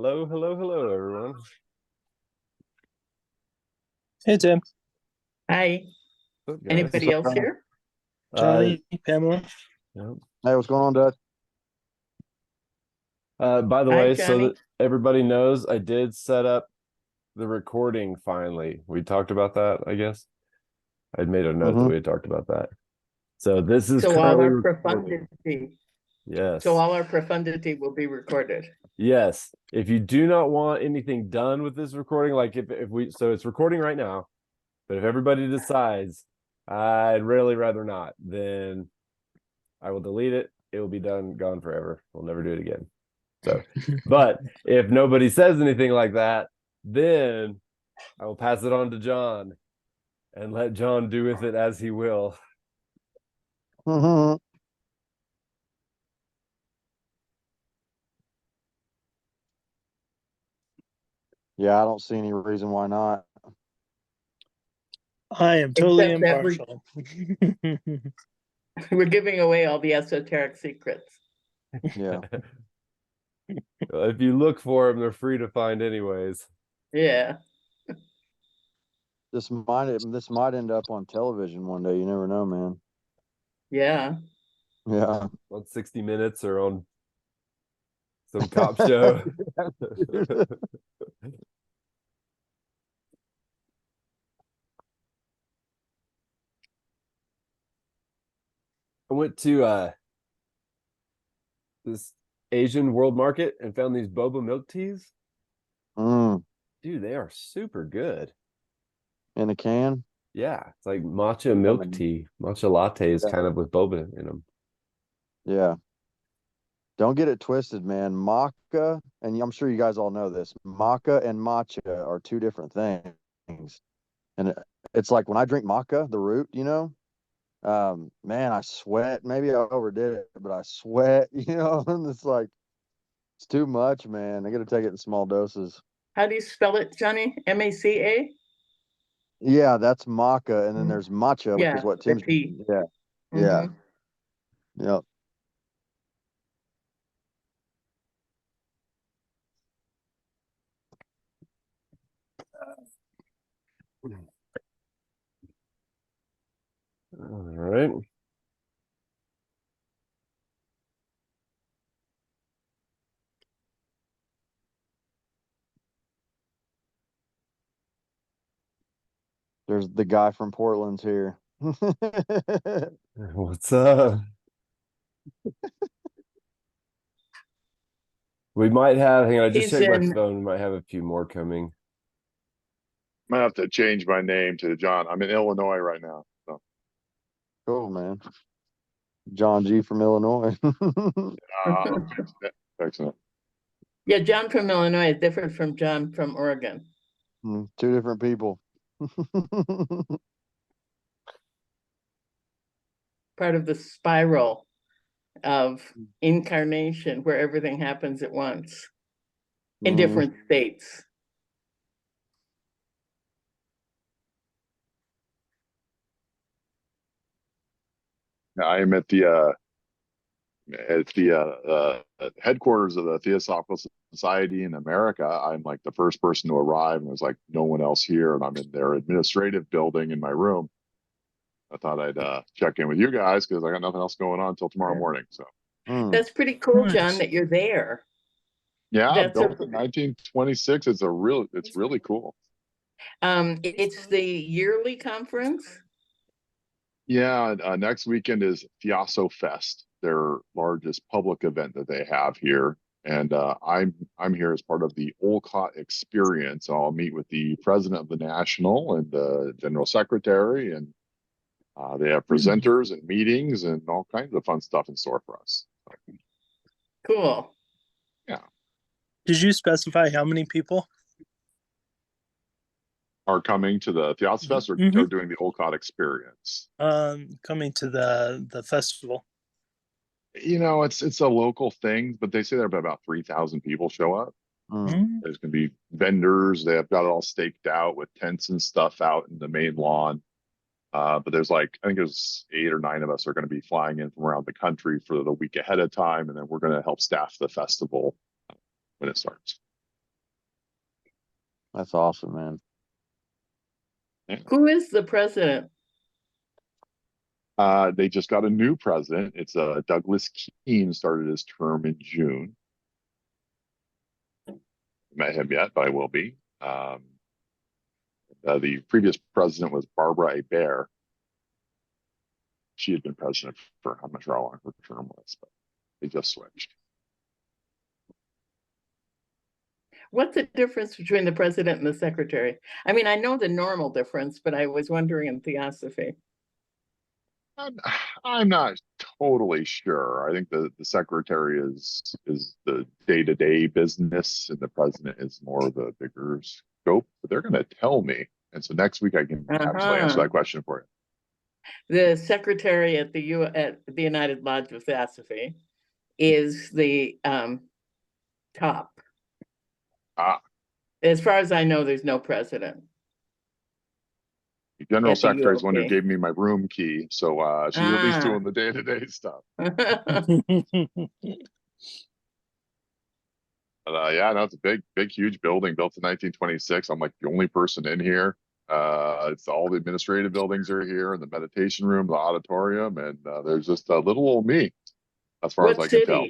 Hello, hello, hello, everyone. Hey, Tim. Hi. What's up, guys? Anybody else here? Johnny, Pamela. Yep. Hey, what's going on, Dad? By the Hi, way, so Johnny. that everybody knows, I did set up the recording finally. We talked about that, I guess. I'd made a note that we had talked about that. So this is So all currently our recording. profundity. Yes. So all our profundity will be recorded. Yes. If you do not want anything done with this recording, like if we, so it's recording right now, but if everybody decides I'd really rather not, then I will delete it. It will be done, gone forever. We'll never do it again. So, but if nobody says anything like that, then I will pass it on to John and let John do with it as he will. Yeah, I don't see any reason why not. I am totally Except that impartial. We're giving away all the esoteric secrets. Yeah. If you look for them, they're free to find anyways. Yeah. This might end up on television one day. You never know, man. Yeah. Yeah. On 60 Minutes or on some cop show. I went to this Asian world market and found these boba milk teas. Dude, they are super good. In a can? Yeah, it's like matcha milk tea, matcha lattes kind of with boba in them. Yeah. Don't get it twisted, man. Maca, and I'm sure you guys all know this, maca and matcha are two different things. And it's like when I drink maca, the root, man, I sweat. Maybe I overdid it, but I sweat, and it's like, it's too much, man. I got to take it in small doses. How do you spell it, Johnny? M-A-C-A? Yeah, that's maca, and then there's matcha, which is what the Tim's. tea. Yeah, yeah, yep. All right. There's the guy from Portland's here. What's up? We might have, hang on, I just checked my phone. We might have a few more coming. Might have to change my name to John. I'm in Illinois right now. So. Cool, man. John G from Illinois. Excellent. Yeah, John from Illinois is different from John from Oregon. Two different people. Part of the spiral of incarnation where everything happens at once in different states. I am at the headquarters of the Theosophical Society in America. I'm like the first person to arrive, and there's like no one else here, and I'm in their administrative building in my room. I thought I'd check in with you guys because I got nothing else going on until tomorrow morning. So that's pretty cool, John, that you're there. Yeah, built in 1926. It's really cool. It's the yearly conference. Yeah, next weekend is Theosofest, their largest public event that they have here, and I'm here as part of the Olcott experience. I'll meet with the president of the national and the general secretary, and they have presenters and meetings and all kinds of fun stuff in store for us. Cool. Yeah. Did you specify how many people are coming to the Theosophy or doing the Olcott experience? Coming to the festival. It's a local thing, but they say there are about 3,000 people show up. There's going to be vendors. They have got it all staked out with tents and stuff out in the main lawn. But there's I think there's 8 or 9 of us are going to be flying in from around the country for the week ahead of time. And then we're going to help staff the festival when it starts. That's awesome, man. Who is the president? They just got a new president. It's Douglas Keene started his term in June. Met him yet, but I will be. The previous president was Barbara Bear. She had been president for, I'm not sure how long her term was, but they just switched. What's the difference between the president and the secretary? I mean, I know the normal difference, but I was wondering in Theosophy. I'm not totally sure. I think the secretary is the day-to-day business, and the president is more of the bigger scope. But they're going to tell me, and so next week I can actually answer that question for you. The secretary at the United Lodge of Theosophy is the top. As far as I know, there's no president. The general At the secretary is one who ULP. gave me my room key, so she's at least doing the day-to-day stuff. But yeah, no, it's a big, huge building built in 1926. I'm like the only person in here. It's all the administrative buildings are here, and the meditation room, the auditorium, and there's just a little old me, as far as I can tell.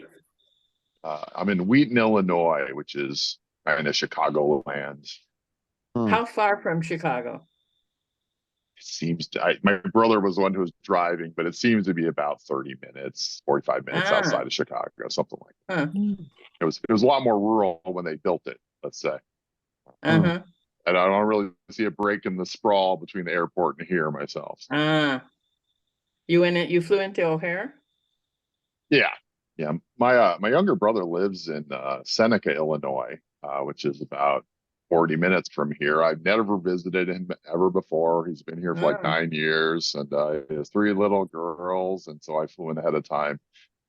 I'm in Wheaton, Illinois, which is kind of Chicago land. How far from Chicago? It seems my brother was the one who was driving, but it seems to be about 30 minutes, 45 minutes outside of Chicago, something like that. It was a lot more rural when they built it, let's say. And I don't really see a break in the sprawl between the airport and here myself. You flew into O'Hare? Yeah. My younger brother lives in Seneca, Illinois, which is about 40 minutes from here. I've never visited him ever before. He's been here for like 9 years, and he has 3 little girls, and so I flew in ahead of time.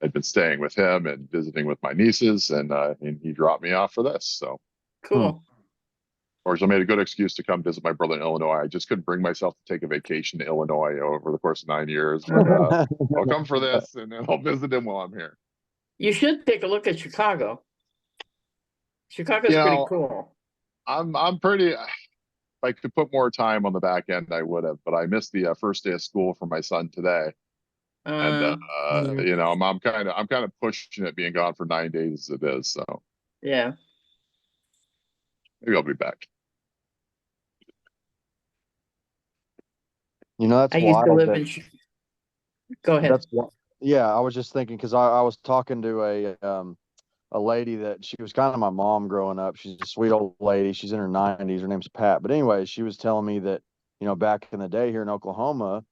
I'd been staying with him and visiting with my nieces, and he dropped me off for this. So cool. Of course, I made a good excuse to come visit my brother in Illinois. I just couldn't bring myself to take a vacation to Illinois over the course of 9 years. But I'll come for this, and then I'll visit him while I'm here. You should take a look at Chicago. Chicago's pretty cool. I'm pretty. If I could put more time on the back end, I would have. But I missed the first day of school for my son today, and I'm kind of pushing it, being gone for 9 days as it is. So yeah, maybe I'll be back. That's I used to live in. Go ahead. Yeah, I was just thinking because I was talking to a lady that she was kind of my mom growing up. She's a sweet old lady. She's in her 90s. Her name's Pat. But anyway, she was telling me that, back in the day here in Oklahoma,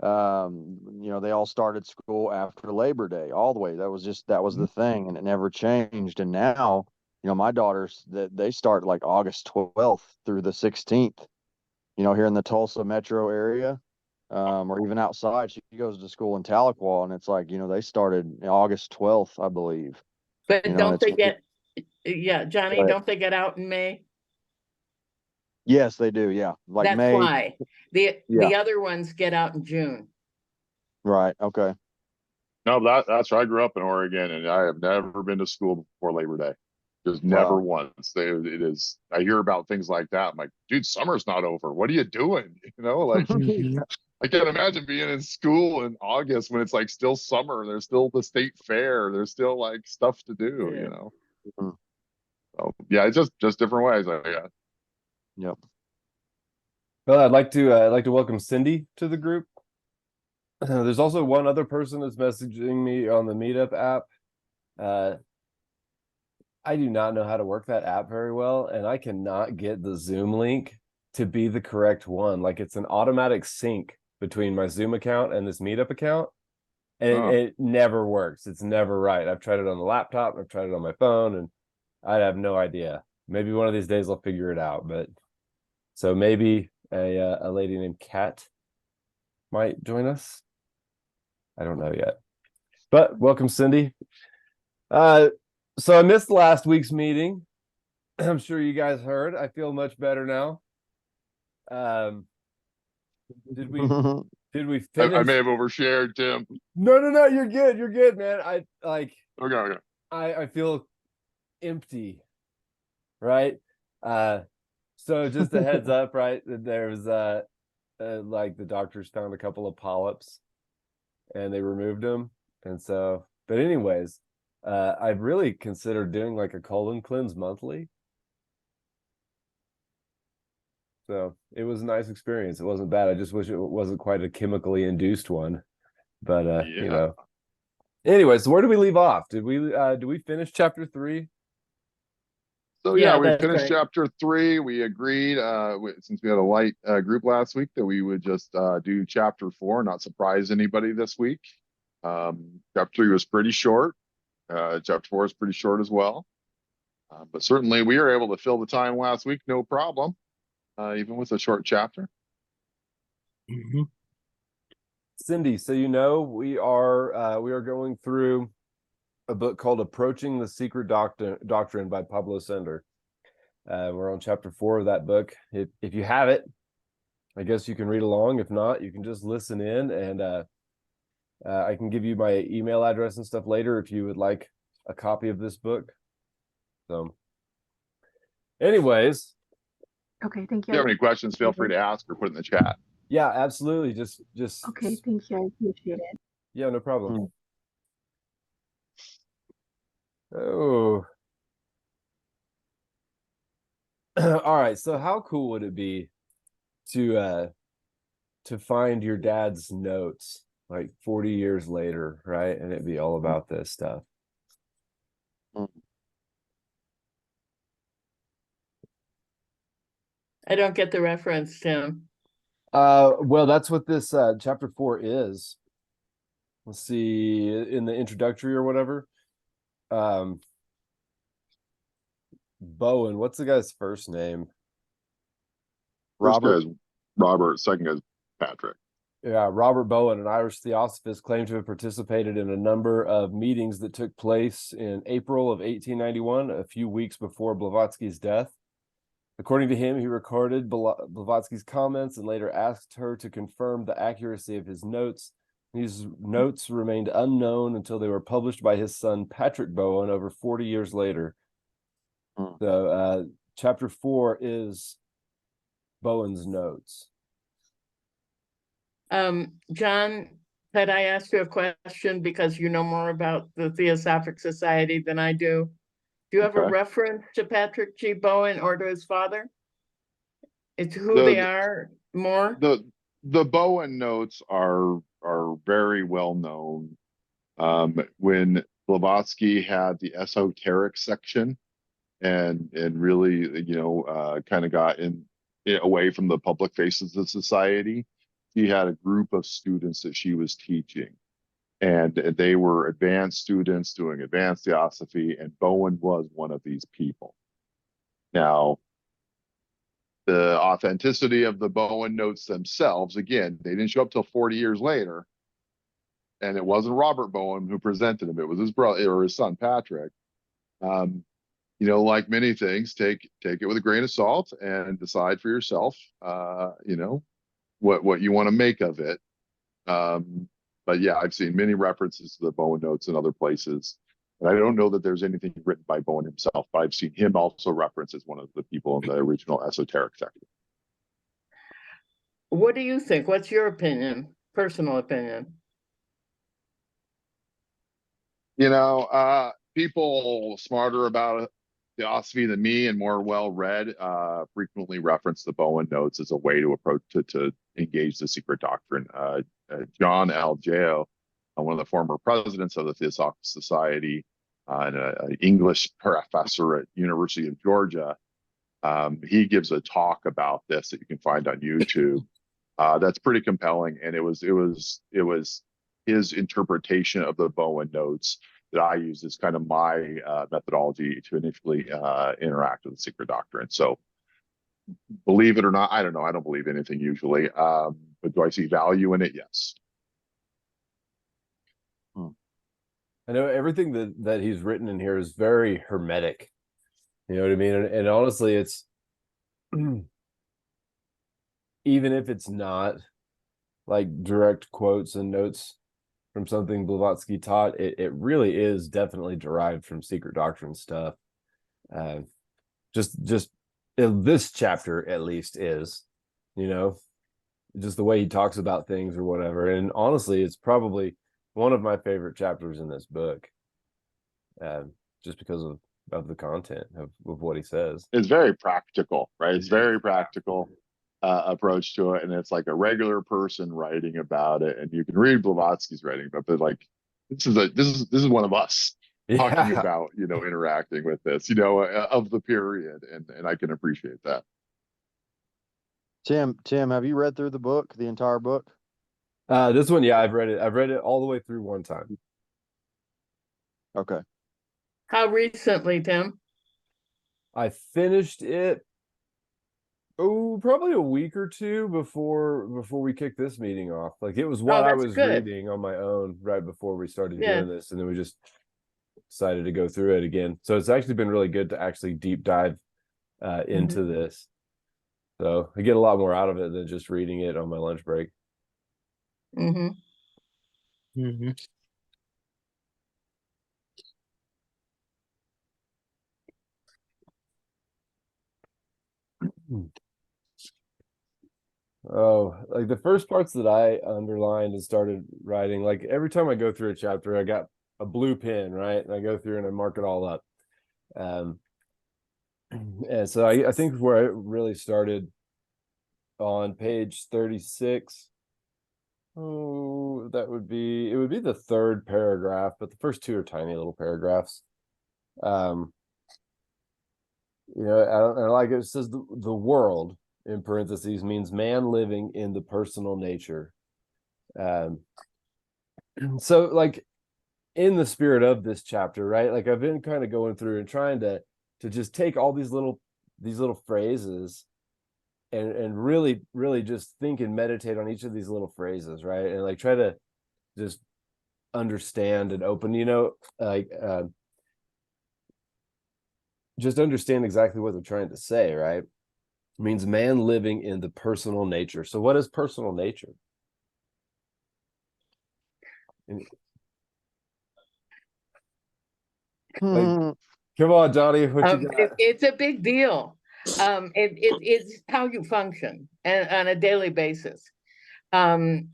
they all started school after Labor Day all the way. That was the thing, and it never changed. And now, my daughters, they start like August 12th through the 16th, here in the Tulsa metro area. Or even outside. She goes to school in Tahlequah, and it's like, they started August 12th, I believe. But don't they get, Johnny, don't they get out in May? Yes, they do. Yeah. Like That's May. why. The other ones get out in June. Right. Okay. No, that's where I grew up in Oregon, and I have never been to school before Labor Day. Just never once. It is. I hear about things like that. I'm like, dude, summer's not over. What are you doing? Like I can't imagine being in school in August when it's like still summer. There's still the state fair. There's still like stuff to do. So yeah, it's just different ways. Yep. Well, I'd like to welcome Cindy to the group. There's also one other person that's messaging me on the Meetup app. I do not know how to work that app very well, and I cannot get the Zoom link to be the correct one. Like, it's an automatic sync between my Zoom account and this Meetup account, and it never works. It's never right. I've tried it on the laptop, I've tried it on my phone, and I have no idea. Maybe one of these days I'll figure it out. But so maybe a lady named Kat might join us. I don't know yet. But welcome, Cindy. So I missed last week's meeting. I'm sure you guys heard. I feel much better now. Did we finish? I may have overshared, Tim. No, you're good, man. Okay. I feel empty, right? So just a heads up, right? There's like the doctors found a couple of polyps and they removed them. And so, but anyways, I've really considered doing like a colon cleanse monthly. So it was a nice experience. It wasn't bad. I just wish it wasn't quite a chemically induced one. But you Yeah. know. Anyways, where do we leave off? Did we finish chapter 3? So Yeah, yeah, we that's finished right. chapter 3. We agreed, since we had a light group last week, that we would just do chapter 4, not surprise anybody this week. Chapter 3 was pretty short. Chapter 4 is pretty short as well. But certainly we were able to fill the time last week, no problem, even with a short chapter. Mhm. Cindy, so we are going through a book called Approaching the Secret Doctrine by Pablo Sender. We're on chapter 4 of that book. If you have it, I guess you can read along. If not, you can just listen in, and I can give you my email address and stuff later if you would like a copy of this book. So anyways, Okay, thank If you have you. any questions, feel free to ask or put it in the chat. yeah, absolutely. Just Okay, thank you. I appreciate it. yeah, no problem. Oh. All right, so how cool would it be to find your dad's notes like 40 years later, right? And it'd be all about this stuff. I don't get the reference, Tim. Well, that's what this chapter 4 is. Let's see, in the introductory or whatever. Bowen, what's the guy's first name? First Robert. guy's Robert, second guy's Patrick. Yeah, Robert Bowen, an Irish theosophist, claimed to have participated in a number of meetings that took place in April of 1891, a few weeks before Blavatsky's death. According to him, he recorded Blavatsky's comments and later asked her to confirm the accuracy of his notes. These notes remained unknown until they were published by his son Patrick Bowen over 40 years later. So chapter 4 is Bowen's notes. John, could I ask you a question because you know more about the Theosophic Society than I do? Do you have a Okay. reference to Patrick G. Bowen or to his father? It's who The- they are more? The Bowen notes are very well known. When Blavatsky had the esoteric section and really, kind of got away from the public faces of society, she had a group of students that she was teaching, and they were advanced students doing advanced theosophy, and Bowen was one of these people. Now, the authenticity of the Bowen notes themselves, again, they didn't show up till 40 years later, and it wasn't Robert Bowen who presented them. It was his brother or his son Patrick. Like many things, take it with a grain of salt and decide for yourself, what you want to make of it. But yeah, I've seen many references to the Bowen notes in other places. And I don't know that there's anything written by Bowen himself, but I've seen him also referenced as one of the people in the original esoteric section. What do you think? What's your opinion, personal opinion? People smarter about theosophy than me and more well-read frequently reference the Bowen notes as a way to approach to engage the secret doctrine. John L. Jao, one of the former presidents of the Theosophical Society, and an English professor at University of Georgia, he gives a talk about this that you can find on YouTube. That's pretty compelling, and it was his interpretation of the Bowen notes that I use as kind of my methodology to initially interact with the secret doctrine. So, believe it or not, I don't know. I don't believe anything usually, but do I see value in it? Yes. I know everything that he's written in here is very hermetic. You know what I mean? And honestly, it's even if it's not like direct quotes and notes from something Blavatsky taught, it really is definitely derived from secret doctrine stuff. Just this chapter at least is, just the way he talks about things or whatever. And honestly, it's probably one of my favorite chapters in this book, just because of the content of what he says. It's very practical, right? It's very practical approach to it, and it's like a regular person writing about it. And you can read Blavatsky's writing about, but like this is one of us talking about interacting with this of the period, and I can appreciate that. Tim, have you read through the book, the entire book? This one, yeah, I've read it all the way through one time. Okay. How recently, Tim? I finished it probably a week or two before we kicked this meeting off. Like, it was what I was reading on my own right before we started doing this, and then we just decided to go through it again. So it's actually been really good to actually deep dive into this. So I get a lot more out of it than just reading it on my lunch break. Oh, like the first parts that I underlined and started writing, like every time I go through a chapter, I got a blue pen, right? And I go through and I mark it all up. And so I think where I really started on page 36. Oh, it would be the third paragraph, but the first two are tiny little paragraphs. I like it. It says the world, in parentheses, means man living in the personal nature. So like in the spirit of this chapter, right? Like I've been kind of going through and trying to just take all these little phrases and really just think and meditate on each of these little phrases, right? And like try to just understand and open, just understand exactly what they're trying to say, right? It means man living in the personal nature. So what is personal nature? Like, come on, Johnny, what you got? It's a big deal. It's how you function and on a daily basis. And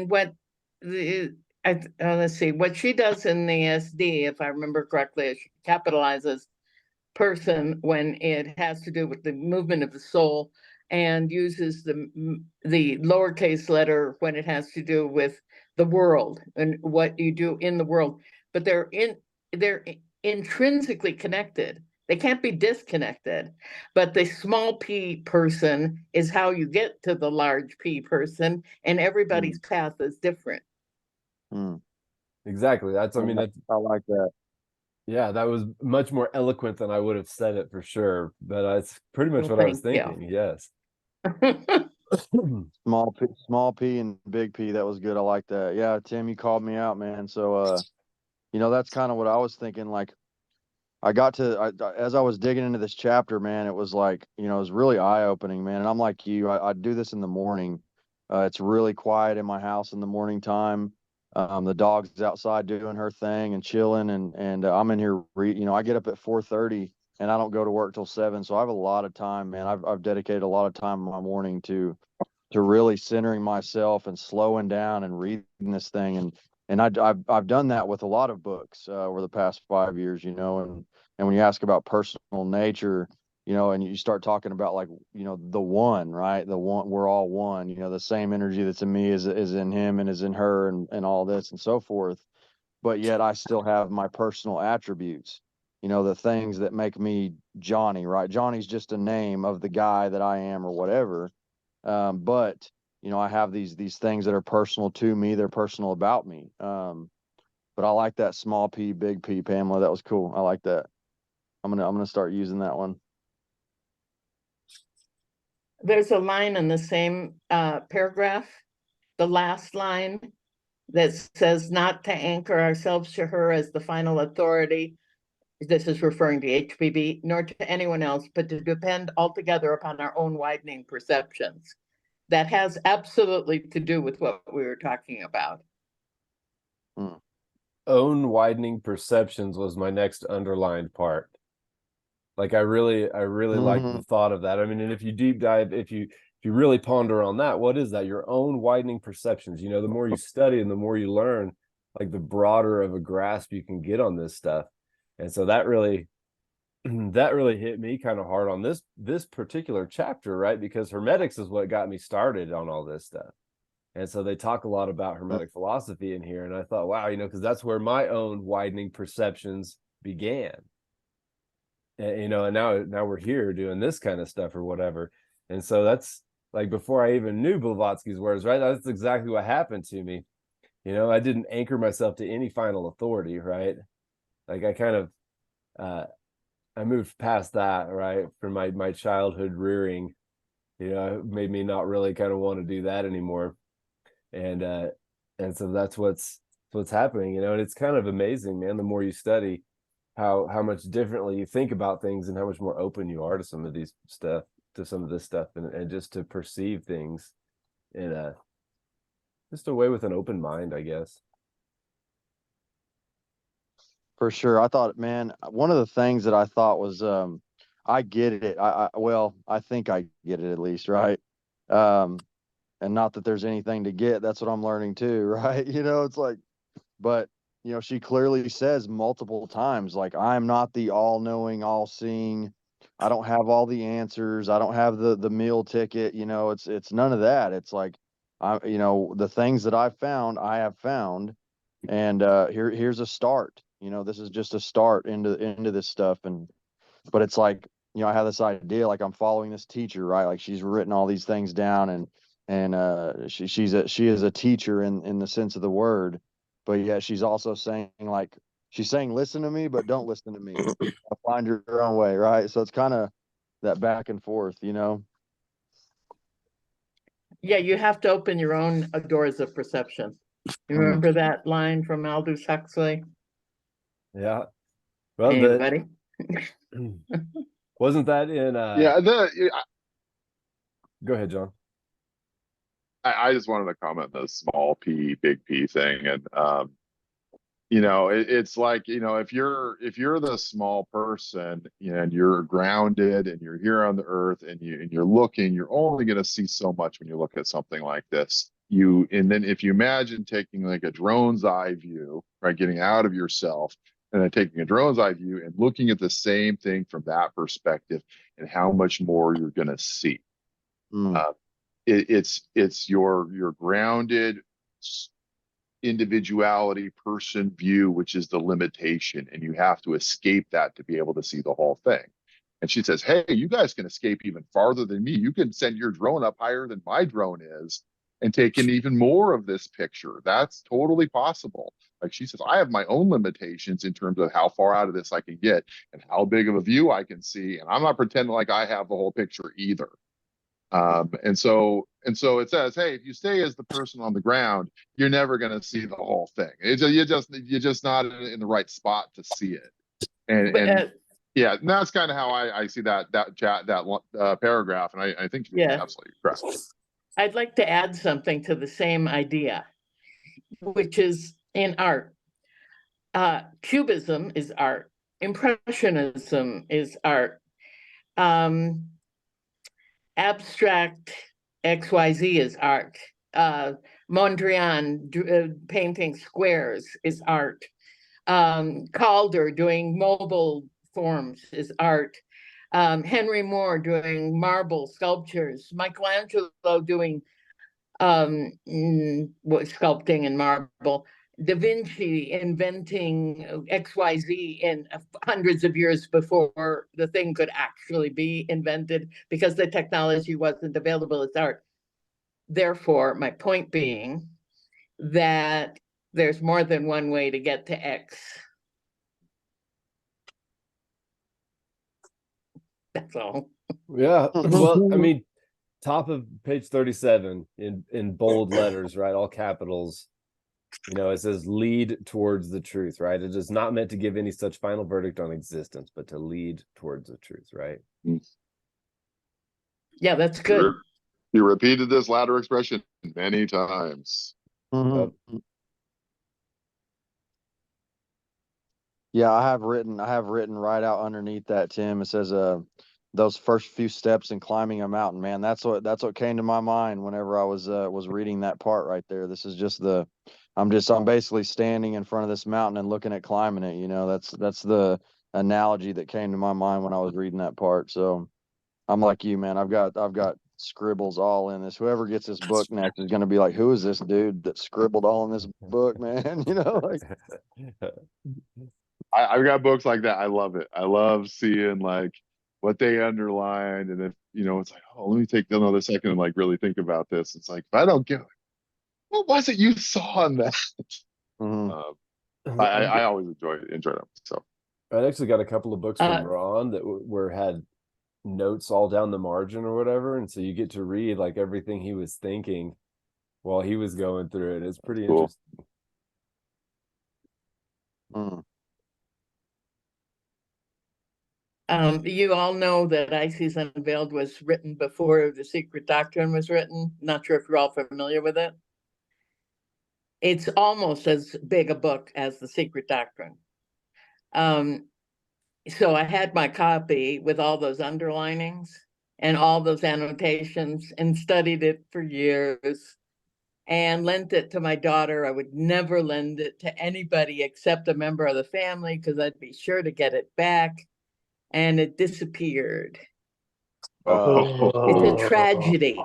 what let's see, what she does in the SD, if I remember correctly, she capitalizes person when it has to do with the movement of the soul, and uses the lowercase letter when it has to do with the world and what you do in the world. But they're intrinsically connected. They can't be disconnected. But the small p person is how you get to the large P person, and everybody's path is different. Exactly. I like that. Yeah, that was much more eloquent than I would have said it for sure. But it's pretty much what I was thinking. Yes. Small P and big P. That was good. I like that. Yeah, Tim, you called me out, man. So, that's kind of what I was thinking. Like, as I was digging into this chapter, man, it was like, it was really eye-opening, man. And I'm like you, I do this in the morning. It's really quiet in my house in the morning time. The dog's outside doing her thing and chilling, and I'm in here I get up at 4:30 and I don't go to work till 7. So I have a lot of time, man. I've dedicated a lot of time in my morning to really centering myself and slowing down and reading this thing. And I've done that with a lot of books over the past 5 years, and when you ask about personal nature, and you start talking about like, the one, right? The one, we're all one, the same energy that's in me is in him and is in her and all this and so forth. But yet I still have my personal attributes, the things that make me Johnny, right? Johnny's just a name of the guy that I am or whatever. But I have these things that are personal to me. They're personal about me. But I like that small P, big P, Pamela. That was cool. I like that. I'm gonna start using that one. There's a line in the same paragraph, the last line, that says not to anchor ourselves to her as the final authority. This is referring to HPB, nor to anyone else, but to depend altogether upon our own widening perceptions. That has absolutely to do with what we were talking about. Own widening perceptions was my next underlined part. Like I really like the thought of that. I mean, and if you deep dive, if you really ponder on that, what is that? Your own widening perceptions. You know, the more you study and the more you learn, like the broader of a grasp you can get on this stuff. And so that really that really hit me kind of hard on this particular chapter, right? Because hermetics is what got me started on all this stuff. And so they talk a lot about hermetic philosophy in here. And I thought, wow, you know, because that's where my own widening perceptions began. And, you know, and now we're here doing this kind of stuff or whatever. And so that's like before I even knew Blavatsky's words, right? That's exactly what happened to me. You know, I didn't anchor myself to any final authority, right? Like I kind of I moved past that, right? From my childhood rearing, you know, it made me not really kind of want to do that anymore. And so that's what's happening, you know, and it's kind of amazing, man. The more you study, how much differently you think about things and how much more open you are to some of this stuff and just to perceive things in just a way with an open mind, I guess. For sure. I thought, man, one of the things that I thought was, I get it. Well, I think I get it at least, right? And not that there's anything to get. That's what I'm learning too, right? You know, it's like, but you know, she clearly says multiple times, like, I'm not the all-knowing, all-seeing. I don't have all the answers. I don't have the meal ticket. You know, it's none of that. It's like, you know, the things that I've found, I have found, and here's a start. You know, this is just a start into this stuff, but it's like, you know, I have this idea, like I'm following this teacher, right? Like she's written all these things down, and she is a teacher in the sense of the word, but yeah, she's also saying, like, she's saying, listen to me, but don't listen to me. Find your own way, right? So it's kind of that back and forth, you know. Yeah, you have to open your own doors of perception. You remember that line from Aldous Huxley? Yeah. Well, Anybody? wasn't that in Yeah, go ahead, John. I just wanted to comment on the small p, big P thing. And you know, it's like, you know, if you're the small person and you're grounded and you're here on the earth and you're looking, you're only going to see so much when you look at something like this. And then if you imagine taking like a drone's eye view, right, getting out of yourself and then taking a drone's eye view and looking at the same thing from that perspective and how much more you're going to see. It's your grounded individuality person view, which is the limitation, and you have to escape that to be able to see the whole thing. And she says, hey, you guys can escape even farther than me. You can send your drone up higher than my drone is and take in even more of this picture. That's totally possible. Like she says, I have my own limitations in terms of how far out of this I can get and how big of a view I can see, and I'm not pretending like I have the whole picture either. And so it says, hey, if you stay as the person on the ground, you're never going to see the whole thing. You're just not in the right spot to see it. And yeah, and that's kind of how I see that paragraph. And I think you're absolutely correct. I'd like to add something to the same idea, which is in art. Cubism is art. Impressionism is art. Abstract XYZ is art. Mondrian painting squares is art. Calder doing mobile forms is art. Henry Moore doing marble sculptures. Michelangelo doing sculpting in marble. Da Vinci inventing XYZ in hundreds of years before the thing could actually be invented because the technology wasn't available as art. Therefore, my point being that there's more than one way to get to X. That's all. Yeah. Well, I mean, top of page 37 in bold letters, right? All capitals. You know, it says lead towards the truth, right? It is not meant to give any such final verdict on existence, but to lead towards the truth, right? Yeah, that's good. You repeated this latter expression many times. Yeah, I have written right out underneath that, Tim. It says, those first few steps in climbing a mountain, man. That's what came to my mind whenever I was reading that part right there. This is just I'm basically standing in front of this mountain and looking at climbing it. You know, that's the analogy that came to my mind when I was reading that part. So I'm like you, man. I've got scribbles all in this. Whoever gets this book next is going to be like, who is this dude that scribbled all in this book, man? You know, like. I've got books like that. I love it. I love seeing like what they underlined, and then it's like, oh, let me take another second and like really think about this. It's like, if I don't get it, what was it you saw in that? Mhm. I always enjoy them. So I actually got a couple of books from Uh, Ron that were had notes all down the margin or whatever, and so you get to read like everything he was thinking while he was going through it. It's pretty cool. interesting. Mm. You all know that Isis Unveiled was written before The Secret Doctrine was written. Not sure if you're all familiar with it. It's almost as big a book as The Secret Doctrine. So I had my copy with all those underlinings and all those annotations and studied it for years and lent it to my daughter. I would never lend it to anybody except a member of the family because I'd be sure to get it back. And it disappeared. It's a tragedy.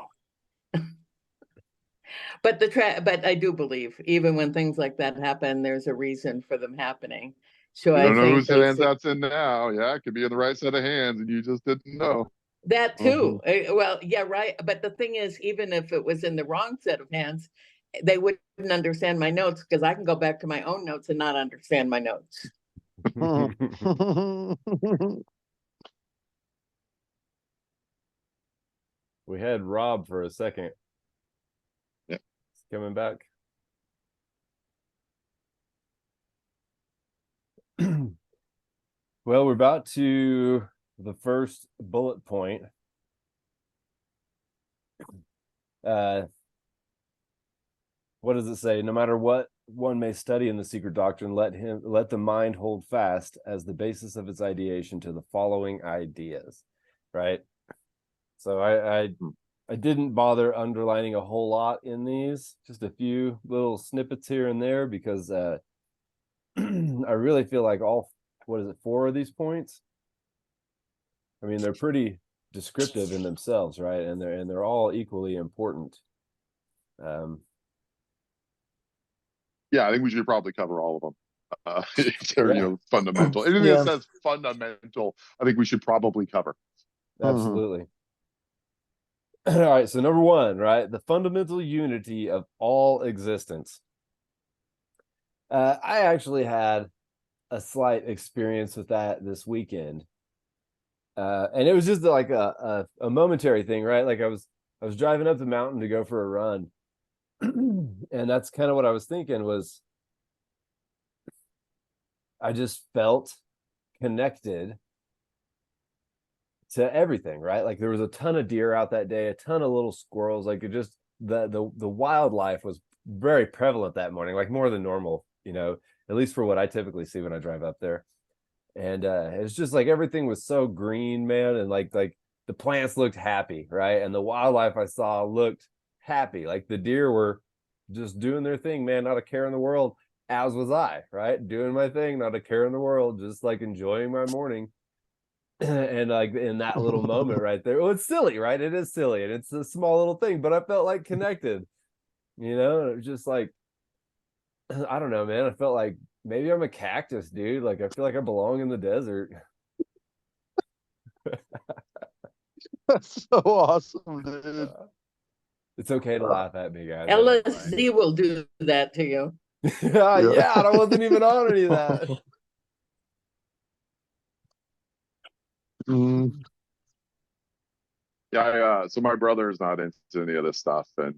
But but I do believe even when things like that happen, there's a reason for them happening. So You I don't know think whose hands that's in now. Yeah, it could be in the right set of hands, and you just didn't know. that too. Mhm. Well, yeah, right. But the thing is, even if it was in the wrong set of hands, they wouldn't understand my notes because I can go back to my own notes and not understand my notes. We had Rob for a second. Yeah. He's coming back. Well, we're about to the first bullet point. What does it say? No matter what one may study in the secret doctrine, let the mind hold fast as the basis of its ideation to the following ideas. Right. So I didn't bother underlining a whole lot in these, just a few little snippets here and there, because I really feel like four of these points? I mean, they're pretty descriptive in themselves, right? And they're all equally important. Yeah, I think we should probably cover all of them. If they're Yeah. fundamental. Anything Yeah. that says fundamental, I think we should probably cover. Absolutely. All right, so number one, right? The fundamental unity of all existence. I actually had a slight experience with that this weekend. And it was just like a momentary thing, right? Like I was driving up the mountain to go for a run. And that's kind of what I was thinking was I just felt connected to everything, right? Like there was a ton of deer out that day, a ton of little squirrels. Like it just the wildlife was very prevalent that morning, like more than normal, at least for what I typically see when I drive up there. And it's just like everything was so green, man, and like the plants looked happy, right? And the wildlife I saw looked happy. Like the deer were just doing their thing, man, not a care in the world, as was I, right? Doing my thing, not a care in the world, just like enjoying my morning. And like in that little moment right there, well, it's silly, right? It is silly, and it's a small little thing, but I felt like connected, and it was just like, I don't know, man. I felt like maybe I'm a cactus, dude. Like I feel like I belong in the desert. That's so awesome, dude. It's okay to laugh at me, guys. LSD will do that to you. Yeah, I wasn't even on any of that. Yeah, so my brother is not into any of this stuff, and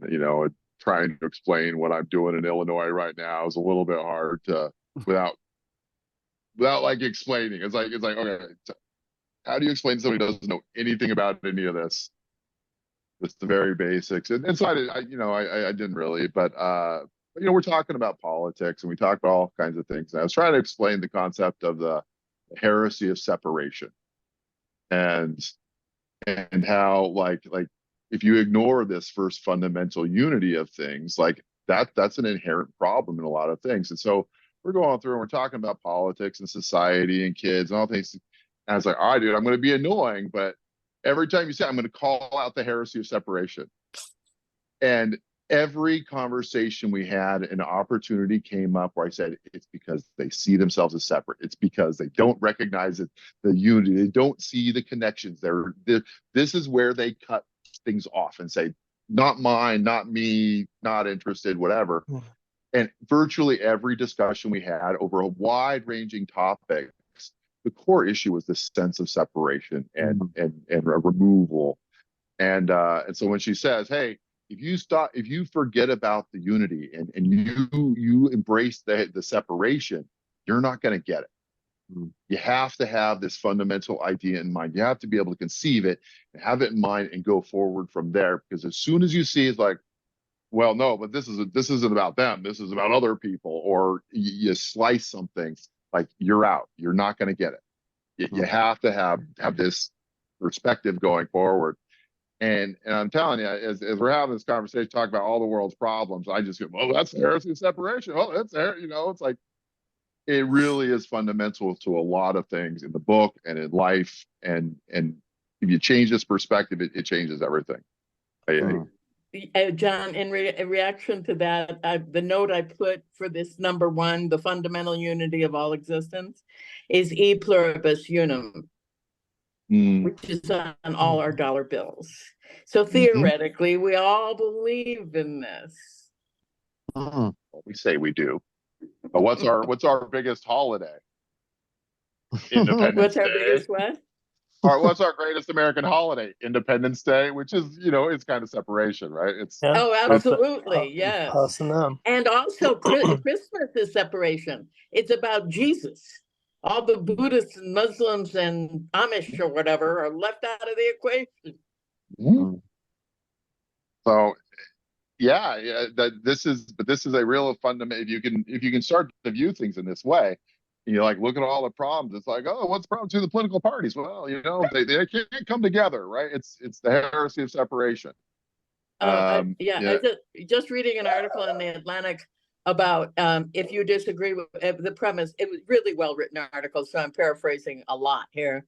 trying to explain what I'm doing in Illinois right now is a little bit hard to without like explaining. It's like okay, how do you explain to somebody who doesn't know anything about any of this? It's the very basics, and so I didn't really, but we're talking about politics and we talk about all kinds of things. And I was trying to explain the concept of the heresy of separation, and how like if you ignore this first fundamental unity of things, like that's an inherent problem in a lot of things. And so we're going through and we're talking about politics and society and kids and all things. And I was like, all right, dude, I'm going to be annoying, but every time you say, I'm going to call out the heresy of separation. And every conversation we had, an opportunity came up where I said, it's because they see themselves as separate. It's because they don't recognize it, the unity. They don't see the connections. This is where they cut things off and say, not mine, not me, not interested, whatever. And virtually every discussion we had over a wide ranging topics, the core issue was this sense of separation and a removal. And so when she says, hey, if you forget about the unity and you embrace the separation, you're not going to get it. You have to have this fundamental idea in mind. You have to be able to conceive it and have it in mind and go forward from there. Because as soon as you see it's like, well, no, but this isn't about them. This is about other people. Or you slice something, like you're out. You're not going to get it. You have to have this perspective going forward. And I'm telling you, as we're having this conversation, talk about all the world's problems, I just go, well, that's heresy of separation. Oh, that's it's like, it really is fundamental to a lot of things in the book and in life. And if you change this perspective, it changes everything. John, in reaction to that, the note I put for this number one, the fundamental unity of all existence, is e pluribus unum, which is on all our dollar bills. So theoretically, we all believe in this. Well, we say we do. But what's our biggest holiday? Independence What's our Day. biggest what? All right, what's our greatest American holiday? Independence Day, which is, it's kind of separation, right? Oh, absolutely, yes. Us and them. And also Christmas is separation. It's about Jesus. All the Buddhists and Muslims and Amish or whatever are left out of the equation. So this is a real fundamental. If you can start to view things in this way, like look at all the problems. It's like, oh, what's the problem to the political parties? Well, they can't come together, right? It's the heresy of separation. I just reading an article in the Atlantic about if you disagree with the premise. It was really well written article, so I'm paraphrasing a lot here.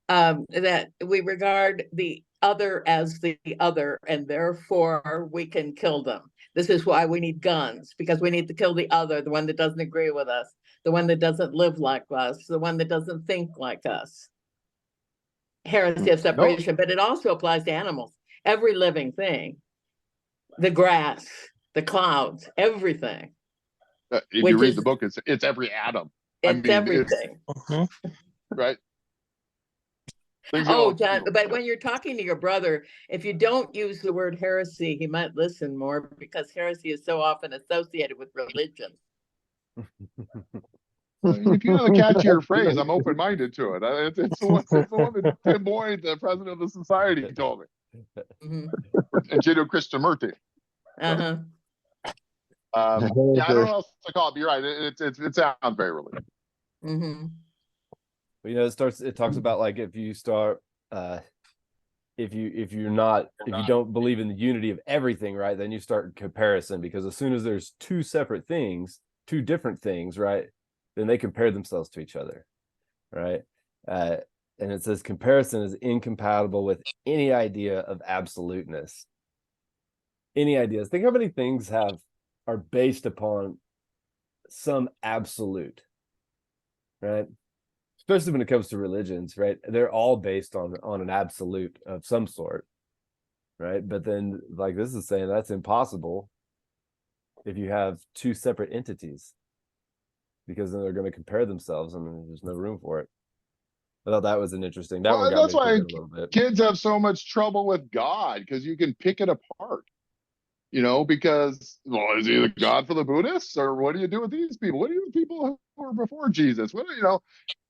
That we regard the other as the other, and therefore we can kill them. This is why we need guns, because we need to kill the other, the one that doesn't agree with us, the one that doesn't live like us, the one that doesn't think like us. Heresy of separation, but it also applies to animals, every living thing, the grass, the clouds, everything. If you read the book, it's every atom. It's everything. Right. Oh, John, but when you're talking to your brother, if you don't use the word heresy, he might listen more, because heresy is so often associated with religion. If you have a catchier phrase, I'm open-minded to it. It's the one that Tim Boyd, the president of the society, told me. And Judeo-Christian-Murti. Uh-huh. I don't know what else to call it, but you're right. It sounds very religious. It talks about, like, if you start if you don't believe in the unity of everything, right, then you start comparison, because as soon as there's two different things, right, then they compare themselves to each other, right? And it says comparison is incompatible with any idea of absoluteness. Any ideas. Think how many things are based upon some absolute, right? Especially when it comes to religions, right? They're all based on an absolute of some sort, right? But then, like, this is saying that's impossible if you have two separate entities, because then they're going to compare themselves, and there's no room for it. I thought that was an interesting. That's why kids have so much trouble with God, because you can pick it apart. Because, well, is he the God for the Buddhists, or what do you do with these people? What do you do with people who were before Jesus?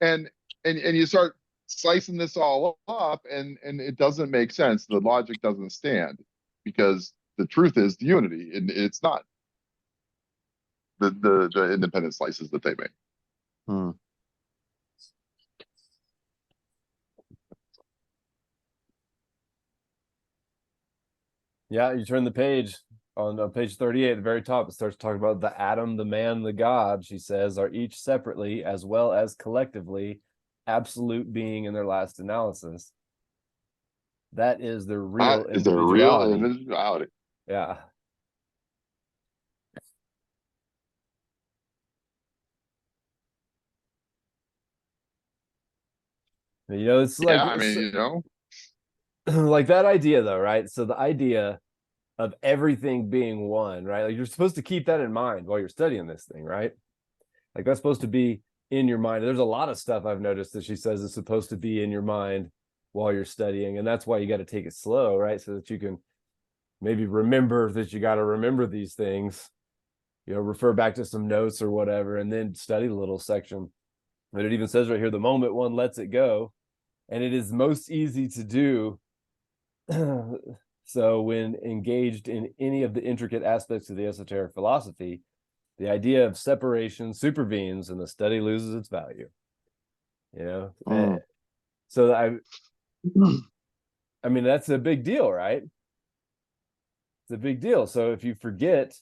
And you start slicing this all up, and it doesn't make sense. The logic doesn't stand, because the truth is the unity, and it's not. the independent slices that they make. Hmm. Yeah, you turn the page on page 38 at the very top. It starts talking about the atom, the man, the God. She says are each separately as well as collectively absolute being in their last analysis. That is the real That is a real individuality. individuality. Yeah. You know, it's like, Yeah, I mean, you know, like that idea though, right? So the idea of everything being one, right? Like you're supposed to keep that in mind while you're studying this thing, right? Like that's supposed to be in your mind. There's a lot of stuff I've noticed that she says is supposed to be in your mind while you're studying, and that's why you got to take it slow, right? So that you can maybe remember that you got to remember these things, you know, refer back to some notes or whatever, and then study the little section. But it even says right here, the moment one lets it go, and it is most easy to do so when engaged in any of the intricate aspects of the esoteric philosophy, the idea of separation supervenes and the study loses its value. You know, so I mean, that's a big deal, right? It's a big deal. So if you forget,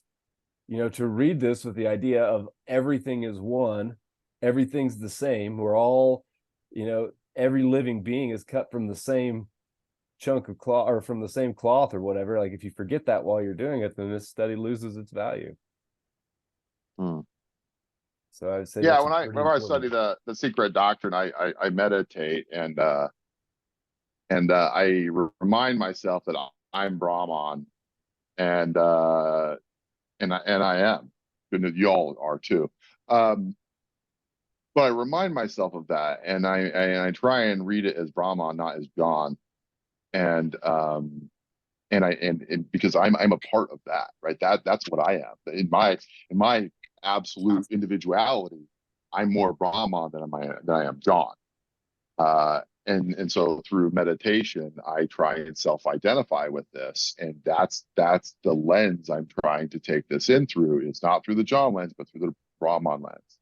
you know, to read this with the idea of everything is one, everything's the same, we're all, you know, every living being is cut from the same chunk of cloth or from the same cloth or whatever. Like if you forget that while you're doing it, then this study loses its value. So I would say, yeah, that's whenever I study the secret doctrine, I meditate and I remind myself that I'm Brahman, and I am, and y'all are too. But I remind myself of that, and I try and read it as Brahman, not as John, and because I'm a part of that, right? That's what I am in my absolute individuality. I'm more Brahman than I am John. And so through meditation, I try and self-identify with this, and that's the lens I'm trying to take this in through. It's not through the John lens, but through the Brahman lens,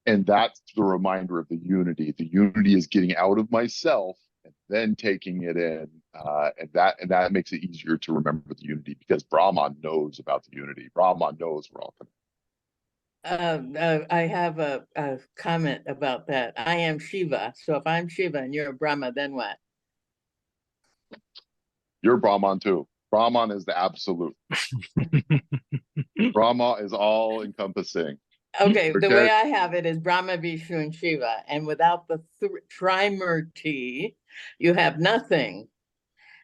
and that's the reminder of the unity. The unity is getting out of myself and then taking it in, and that makes it easier to remember the unity, because Brahman knows about the unity. Brahman knows we're all connected. I have a comment about that. I am Shiva. So if I'm Shiva and you're a Brahma, then what? You're Brahman too. Brahman is the absolute. Brahma is all encompassing. Okay, the way I have it is Brahma, Vishnu, and Shiva. And without the Trimurti, you have nothing,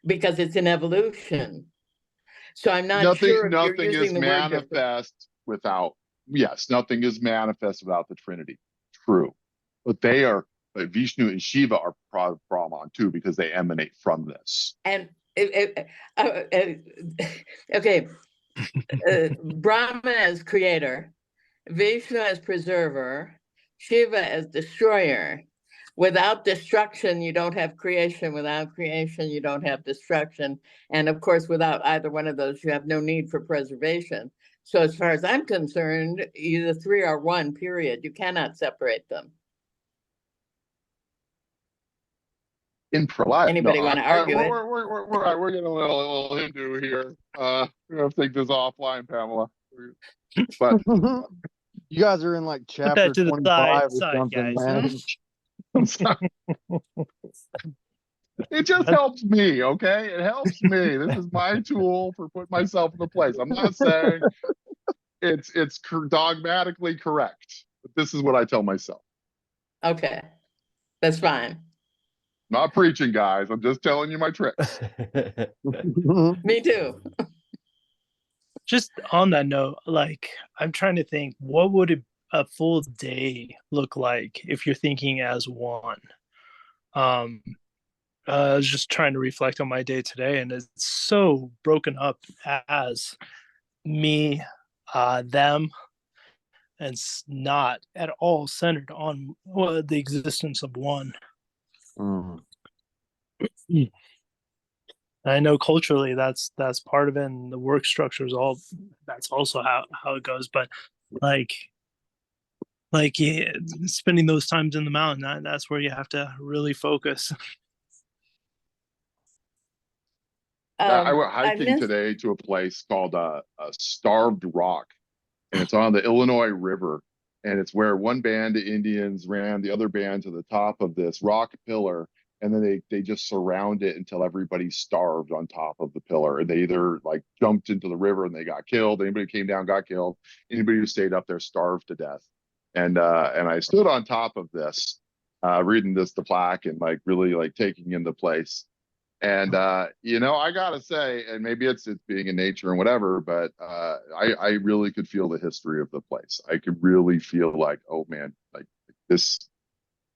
because it's an evolution. So I'm not sure if you're using the word manifest without, yes, nothing is manifest without the Trinity. True. But they are, Vishnu and Shiva are Brahman too, because they emanate from this. And okay, Brahma as creator, Vishnu as preserver, Shiva as destroyer. Without destruction, you don't have creation. Without creation, you don't have destruction. And of course, without either one of those, you have no need for preservation. So as far as I'm concerned, the three are one, period. You cannot separate them. Anybody want to argue it? We're getting a little Hindu here. We're gonna take this offline, Pamela. But you guys are in like Put chapter that to the 25 or side, something, guys. man. it just helps me, okay? It helps me. This is my tool for putting myself in the place. I'm not saying it's dogmatically correct, but this is what I tell myself. Okay, that's fine. Not preaching, guys. I'm just telling you my tricks. Me too. Just on that note, like, I'm trying to think, what would a full day look like if you're thinking as one? I was just trying to reflect on my day today, and it's so broken up as me, them, and it's not at all centered on the existence of one. I know culturally that's part of it, and the work structure is all that's also how it goes. But like yeah, spending those times in the mountain, that's where you have to really focus. I went I hiking missed, today to a place called Starved Rock, and it's on the Illinois River. And it's where one band of Indians ran the other band to the top of this rock pillar, and then they just surround it until everybody starved on top of the pillar. And they either like jumped into the river and they got killed. Anybody who came down got killed. Anybody who stayed up there starved to death. And I stood on top of this, reading the plaque and like really like taking in the place. And you know, I gotta say, and maybe it's being in nature and whatever, but I really could feel the history of the place. I could really feel like, oh man, like this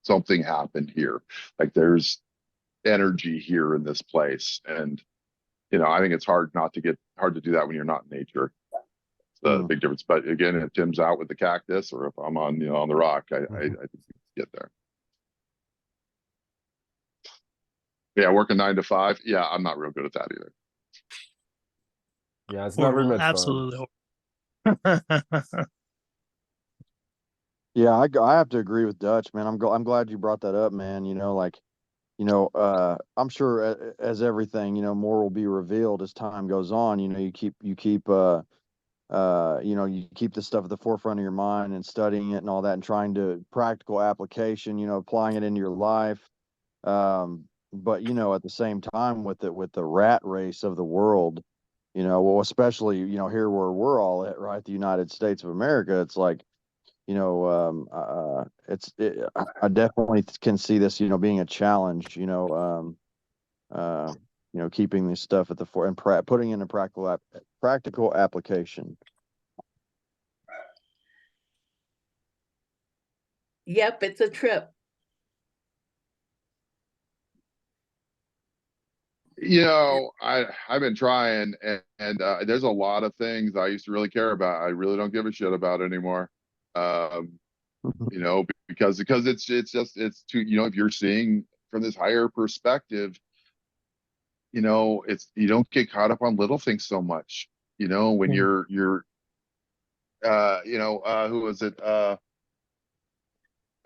something happened here. Like there's energy here in this place. And you know, I think it's hard to do that when you're not in nature. It's the big difference. But again, if Tim's out with the cactus or if I'm on, you know, on the rock, I think we can get there. Yeah, working 9 to 5. Yeah, I'm not real good at that either. Yeah, it's not very much Absolutely. Yeah, I have to agree with Dutch, man. I'm glad you brought that up, man. You know, like, you know, I'm sure as everything, you know, more will be revealed as time goes on. You know, you keep you know, you keep this stuff at the forefront of your mind and studying it and all that and trying to practical application, you know, applying it into your life. But you know, at the same time with the rat race of the world, you know, well, especially, you know, here where we're all at, right? The United States of America, it's like, you know, I definitely can see this, you know, being a challenge, you know, keeping this stuff at the fore and putting in a practical application. yep, it's a trip. You know, I've been trying, and there's a lot of things I used to really care about. I really don't give a shit about anymore. You know, because it's just it's too, you know, if you're seeing from this higher perspective, you know, it's you don't get caught up on little things so much. You know, when you're you know, who was it?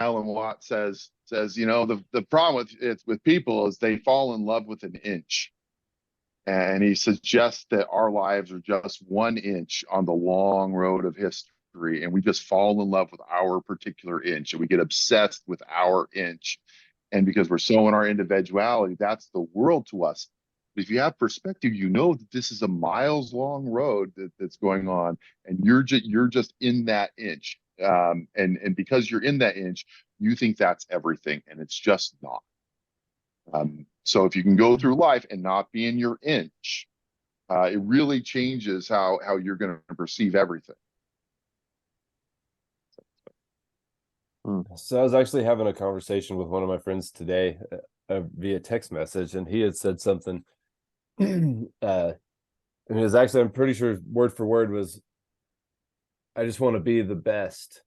Alan Watt says, you know, the problem with people is they fall in love with an inch. And he suggests that our lives are just 1 inch on the long road of history. And we just fall in love with our particular inch and we get obsessed with our inch. And because we're so in our individuality, that's the world to us. But if you have perspective, you know that this is a miles long road that's going on, and you're just in that inch. And because you're in that inch, you think that's everything, and it's just not. So if you can go through life and not be in your inch, it really changes how you're going to perceive everything. So I was actually having a conversation with one of my friends today via text message, and he had said something. And it was actually, I'm pretty sure word for word was, I just want to be the best,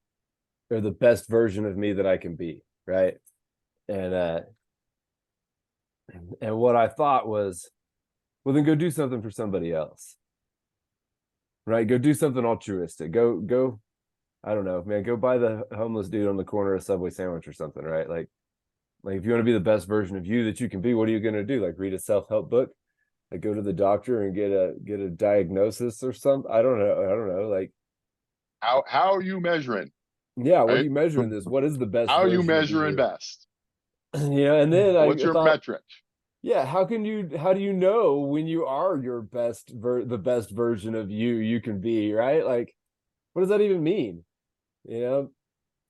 or the best version of me that I can be, right? And what I thought was, well, then go do something for somebody else, right? Go do something altruistic. Go, I don't know, man, go buy the homeless dude on the corner a Subway sandwich or something, right? Like if you want to be the best version of you that you can be, what are you going to do? Like read a self-help book? Like go to the doctor and get a diagnosis or something? I don't know. Like How are you measuring? Yeah, what Right? are you measuring this? What is the best How are you version of measuring you? best? You know, and then What's I your thought, metric? yeah, how do you know when you are your the best version of you can be, right? Like, what does that even mean? You know,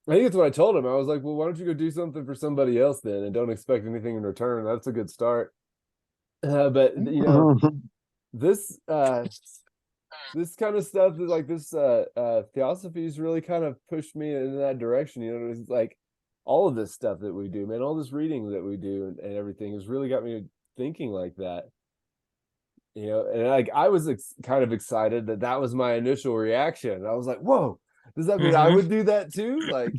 I think it's what I told him. I was like, well, why don't you go do something for somebody else then, and don't expect anything in return. That's a good start. But you know, this this kind of stuff is like this theosophy's really kind of pushed me in that direction. You know, it's like all of this stuff that we do, man, all this reading that we do and everything has really got me thinking like that. You know, and like I was kind of excited that was my initial reaction. I was like, whoa, does that mean I would do that too? Like,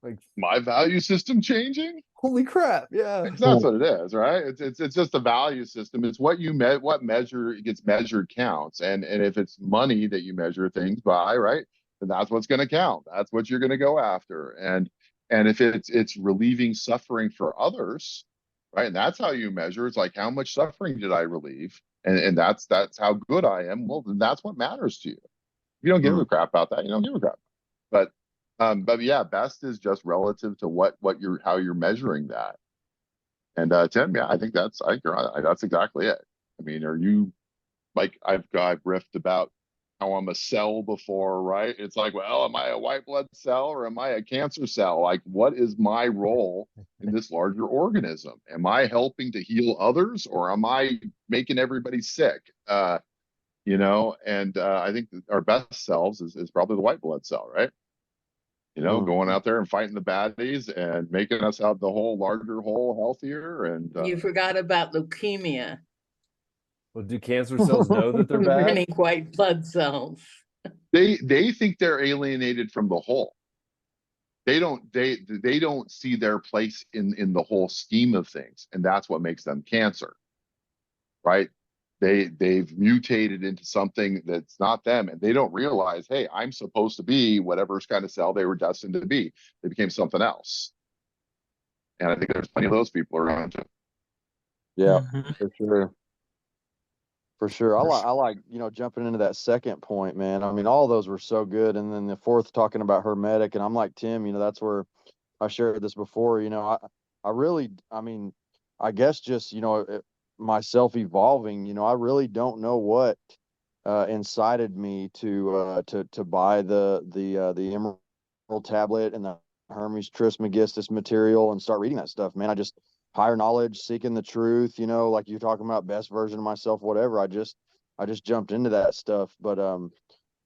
Like, My value system changing? holy crap. Yeah. That's what it is, right? It's just a value system. It's what you what measure gets measured counts. And if it's money that you measure things by, right, then that's what's going to count. That's what you're going to go after. And if it's relieving suffering for others, right, and that's how you measure. It's like, how much suffering did I relieve? And that's how good I am. Well, then that's what matters to you. If you don't give a crap about that, you don't give a crap. But yeah, best is just relative to what you're how you're measuring that. And Tim, yeah, I think that's that's exactly it. I mean, are you like I've riffed about how I'm a cell before, right? It's like, well, am I a white blood cell or am I a cancer cell? Like, what is my role in this larger organism? Am I helping to heal others or am I making everybody sick? And I think our best selves is probably the white blood cell, right? Going out there and fighting the baddies and making us have the whole larger whole healthier. And You forgot about leukemia. Well, do cancer cells know that they're bad? Many white blood cells. they think they're alienated from the whole. They don't see their place in the whole scheme of things, and that's what makes them cancer, right? They've mutated into something that's not them, and they don't realize, hey, I'm supposed to be whatever kind of cell they were destined to be. They became something else. And I think there's plenty of those people around too. Yeah, Mhm. for sure. For sure. For I like, jumping into that second point, man. I mean, all those were so good. And then the fourth talking about Hermetic, and I'm like, Tim, that's where I shared this before. I really, I mean, I guess just, myself evolving, I really don't know what incited me to buy the Emerald Tablet and the Hermes Trismegistus material and start reading that stuff, man. I just higher knowledge, seeking the truth, like you're talking about, best version of myself, whatever. I just jumped into that stuff. But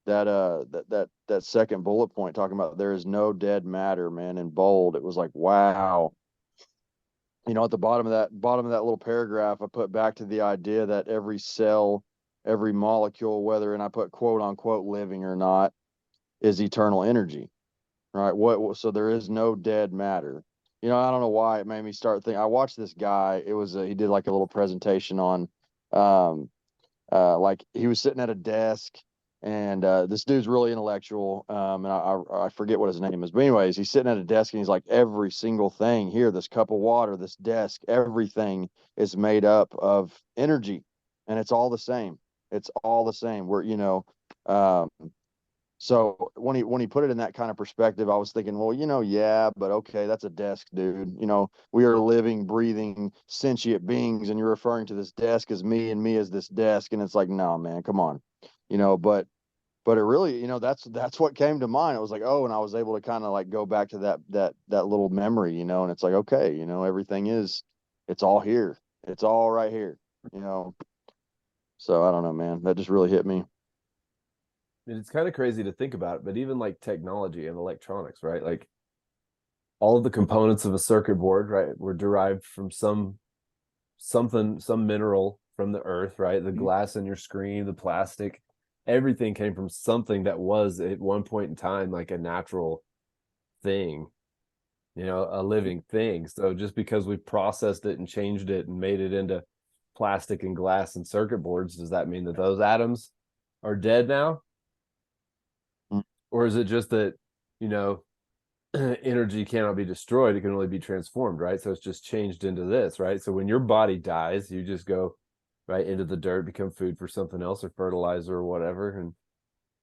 that second bullet point talking about there is no dead matter, man, in bold, it was like, wow. At the bottom of that little paragraph, I put back to the idea that every cell, every molecule, whether, and I put quote unquote living or not, is eternal energy, right? So there is no dead matter. I don't know why it made me start thinking. I watched this guy. It was he did like a little presentation on, like he was sitting at a desk, and this dude's really intellectual. And I forget what his name is, but anyways, he's sitting at a desk and he's like, every single thing here, this cup of water, this desk, everything is made up of energy, and it's all the same. It's all the same. So when he put it in that kind of perspective, I was thinking, well, yeah, but okay, that's a desk, dude. We are living, breathing, sentient beings, and you're referring to this desk as me and me as this desk, and it's like, no, man, come on, But it really, that's what came to mind. It was like, oh, and I was able to kind of like go back to that little memory, and it's like, okay, everything it's all here, it's all right here, So I don't know, man, that just really hit me. It's kind of crazy to think about, but even like technology and electronics, right? Like all of the components of a circuit board, right, were derived from some mineral from the earth, right? The glass in your screen, the plastic, everything came from something that was at one point in time like a natural thing, a living thing. So just because we processed it and changed it and made it into plastic and glass and circuit boards, does that mean that those atoms are dead now? Or is it just that, energy cannot be destroyed, it can only be transformed, right? So it's just changed into this, right? So when your body dies, you just go right into the dirt, become food for something else or fertilizer or whatever,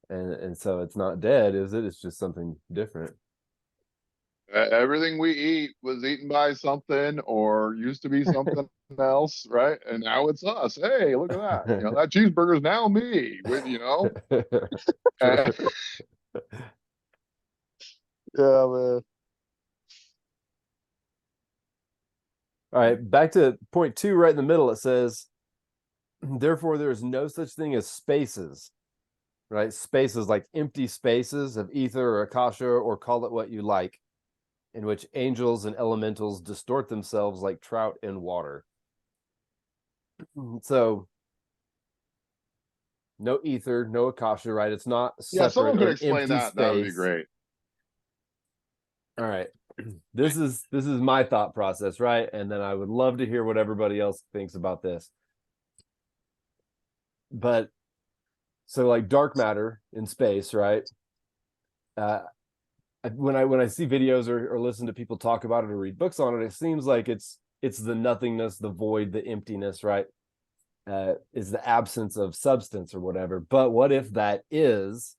and so it's not dead, is it? It's just something different. Everything we eat was eaten by something or used to be something else, right? And now it's us. Hey, look at that. That cheeseburger is now me. Yeah, man. All right, back to point 2, right in the middle. It says, therefore, there is no such thing as spaces, right? Spaces like empty spaces of ether or akasha, or call it what you like, in which angels and elementals distort themselves like trout in water. So, no ether, no akasha, right? It's not separate. Someone could or explain empty that. space. That would be great. All right. this is my thought process, right? And then I would love to hear what everybody else thinks about this. But so like dark matter in space, right? When I see videos or listen to people talk about it or read books on it, it seems like it's the nothingness, the void, the emptiness, right? Is the absence of substance or whatever. But what if that is,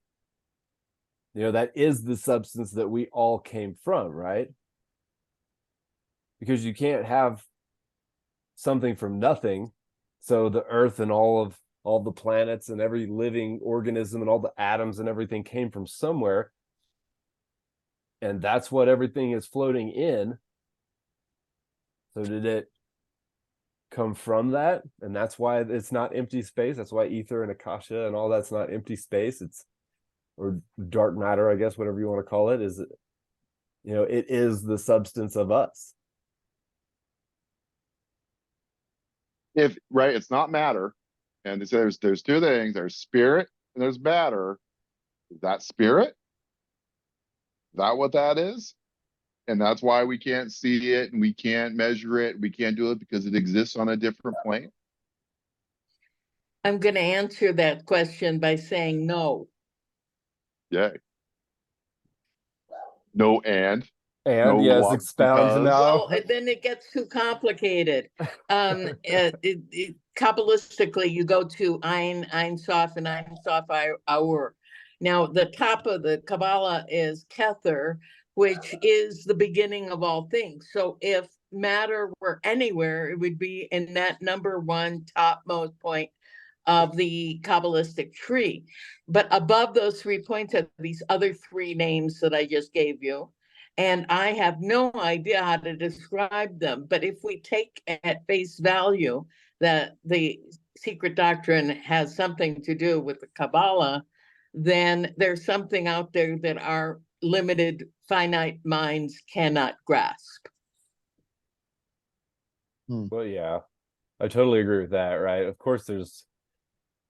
that is the substance that we all came from, right? Because you can't have something from nothing. So the earth and all the planets and every living organism and all the atoms and everything came from somewhere. And that's what everything is floating in. So did it come from that? And that's why it's not empty space. That's why ether and akasha and all that's not empty space. It's, or dark matter, I guess, whatever you want to call it, is, it is the substance of us. Right, it's not matter. And there's two things. There's spirit and there's matter. Is that spirit? Is that what that is? And that's why we can't see it and we can't measure it. We can't do it because it exists on a different plane. I'm going to answer that question by saying no. Yay. No, and And yes, what, expound because- now. Well, then it gets too complicated. Kabbalistically, you go to Ein Sof and Ein Sof Aur. Now, the top of the Kabbalah is Kether, which is the beginning of all things. So if matter were anywhere, it would be in that number one topmost point of the Kabbalistic tree. But above those 3 points are these other 3 names that I just gave you. And I have no idea how to describe them. But if we take at face value that the secret doctrine has something to do with the Kabbalah, then there's something out there that our limited, finite minds cannot grasp. Well, yeah, I totally agree with that, right? Of course, there's,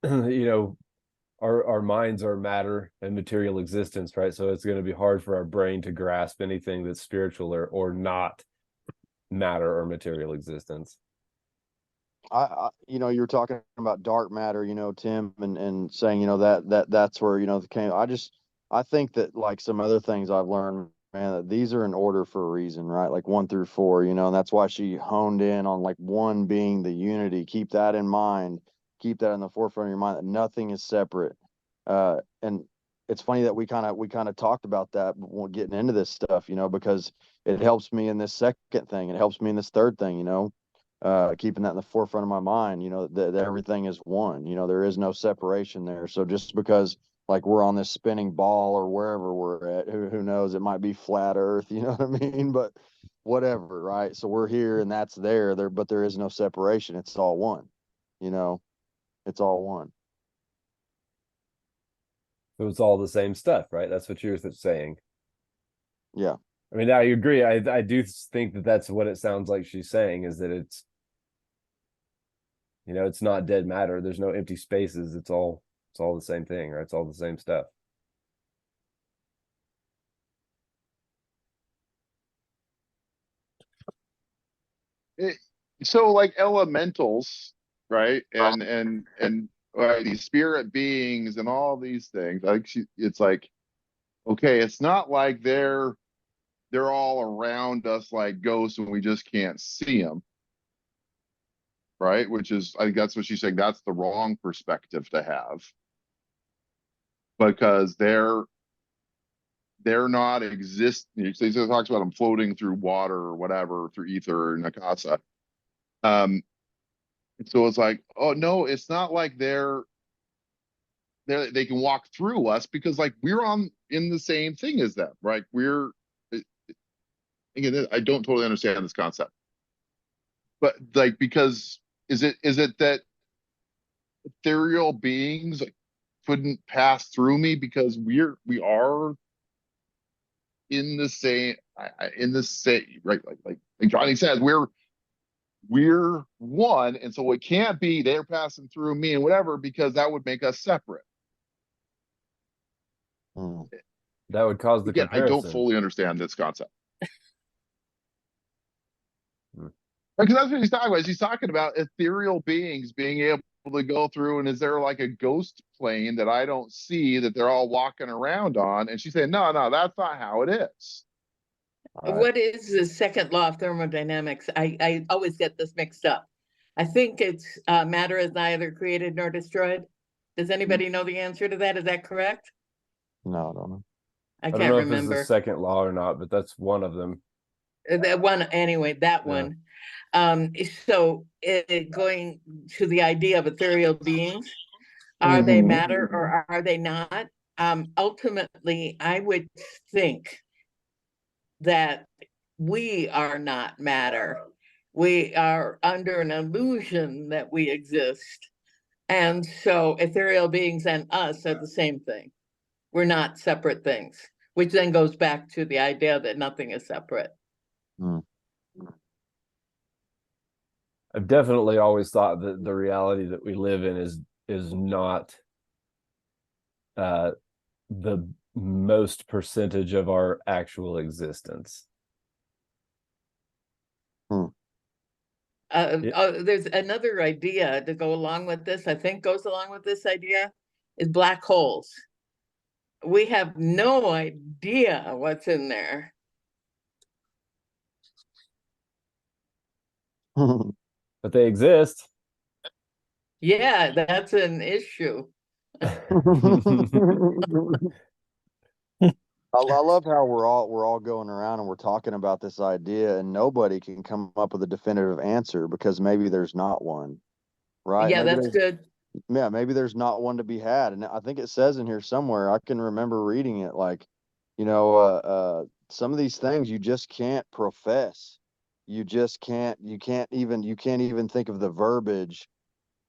our minds are matter and material existence, right? So it's going to be hard for our brain to grasp anything that's spiritual or not matter or material existence. You were talking about dark matter, Tim, and saying, that's where, I think that like some other things I've learned, man, that these are in order for a reason, right? Like 1 through 4, and that's why she honed in on like 1 being the unity. Keep that in mind. Keep that in the forefront of your mind, that nothing is separate. And it's funny that we kind of talked about that when getting into this stuff, because it helps me in this second thing. It helps me in this third thing, keeping that in the forefront of my mind, that everything is one, there is no separation there. So just because like we're on this spinning ball or wherever we're at, who knows, it might be flat earth, you know what I mean? But whatever, right? So we're here and that's there, but there is no separation. It's all one, it's all one. So it's all the same stuff, right? That's what you're saying. Yeah. I mean, I agree. I do think that that's what it sounds like she's saying, is that it's, it's not dead matter. There's no empty spaces. It's all the same thing, right? It's all the same stuff. So like elementals, right? And these spirit beings and all these things. Like it's like, okay, it's not like they're all around us like ghosts and we just can't see them. Right? Which is, I think that's what she's saying. That's the wrong perspective to have. Because they're not existing. He talks about them floating through water or whatever, through ether or nakasa. So it's like, oh no, it's not like they can walk through us because like we're in the same thing as them, right? Again, I don't totally understand this concept, but like, because is it that ethereal beings couldn't pass through me because we are in the same right? Like Johnny says, we're one, and so it can't be they're passing through me and whatever, because that would make us separate. That would cause the Again, comparison. I don't fully understand this concept. Because that's what he's talking about. He's talking about ethereal beings being able to go through, and is there like a ghost plane that I don't see that they're all walking around on? And she's saying, no, that's not how it is. Right. What is the second law of thermodynamics? I always get this mixed up. I think it's matter is neither created nor destroyed. Does anybody know the answer to that? Is that correct? No, I don't know. I I don't can't know if it's the remember. second law or not, but that's one of them. That one, anyway, that Yeah. one. So going to the idea of ethereal beings, are they Mhm. matter or are they not? Ultimately, I would think that we are not matter. We are under an illusion that we exist. And so ethereal beings and us are the same thing. We're not separate things, which then goes back to the idea that nothing is separate. Mm. I've definitely always thought that the reality that we live in is not the most percentage of our actual existence. There's another idea to go along with this, I think goes along with this idea, is black holes. We have no idea what's in there. But they exist. Yeah, that's an issue. I love how we're all going around and we're talking about this idea, and nobody can come up with a definitive answer because maybe there's not one, right? Yeah, Maybe that's there's, good. maybe there's not one to be had, and I think it says in here somewhere. I can remember reading it, like, some of these things you just can't profess. You just can't. You can't even think of the verbiage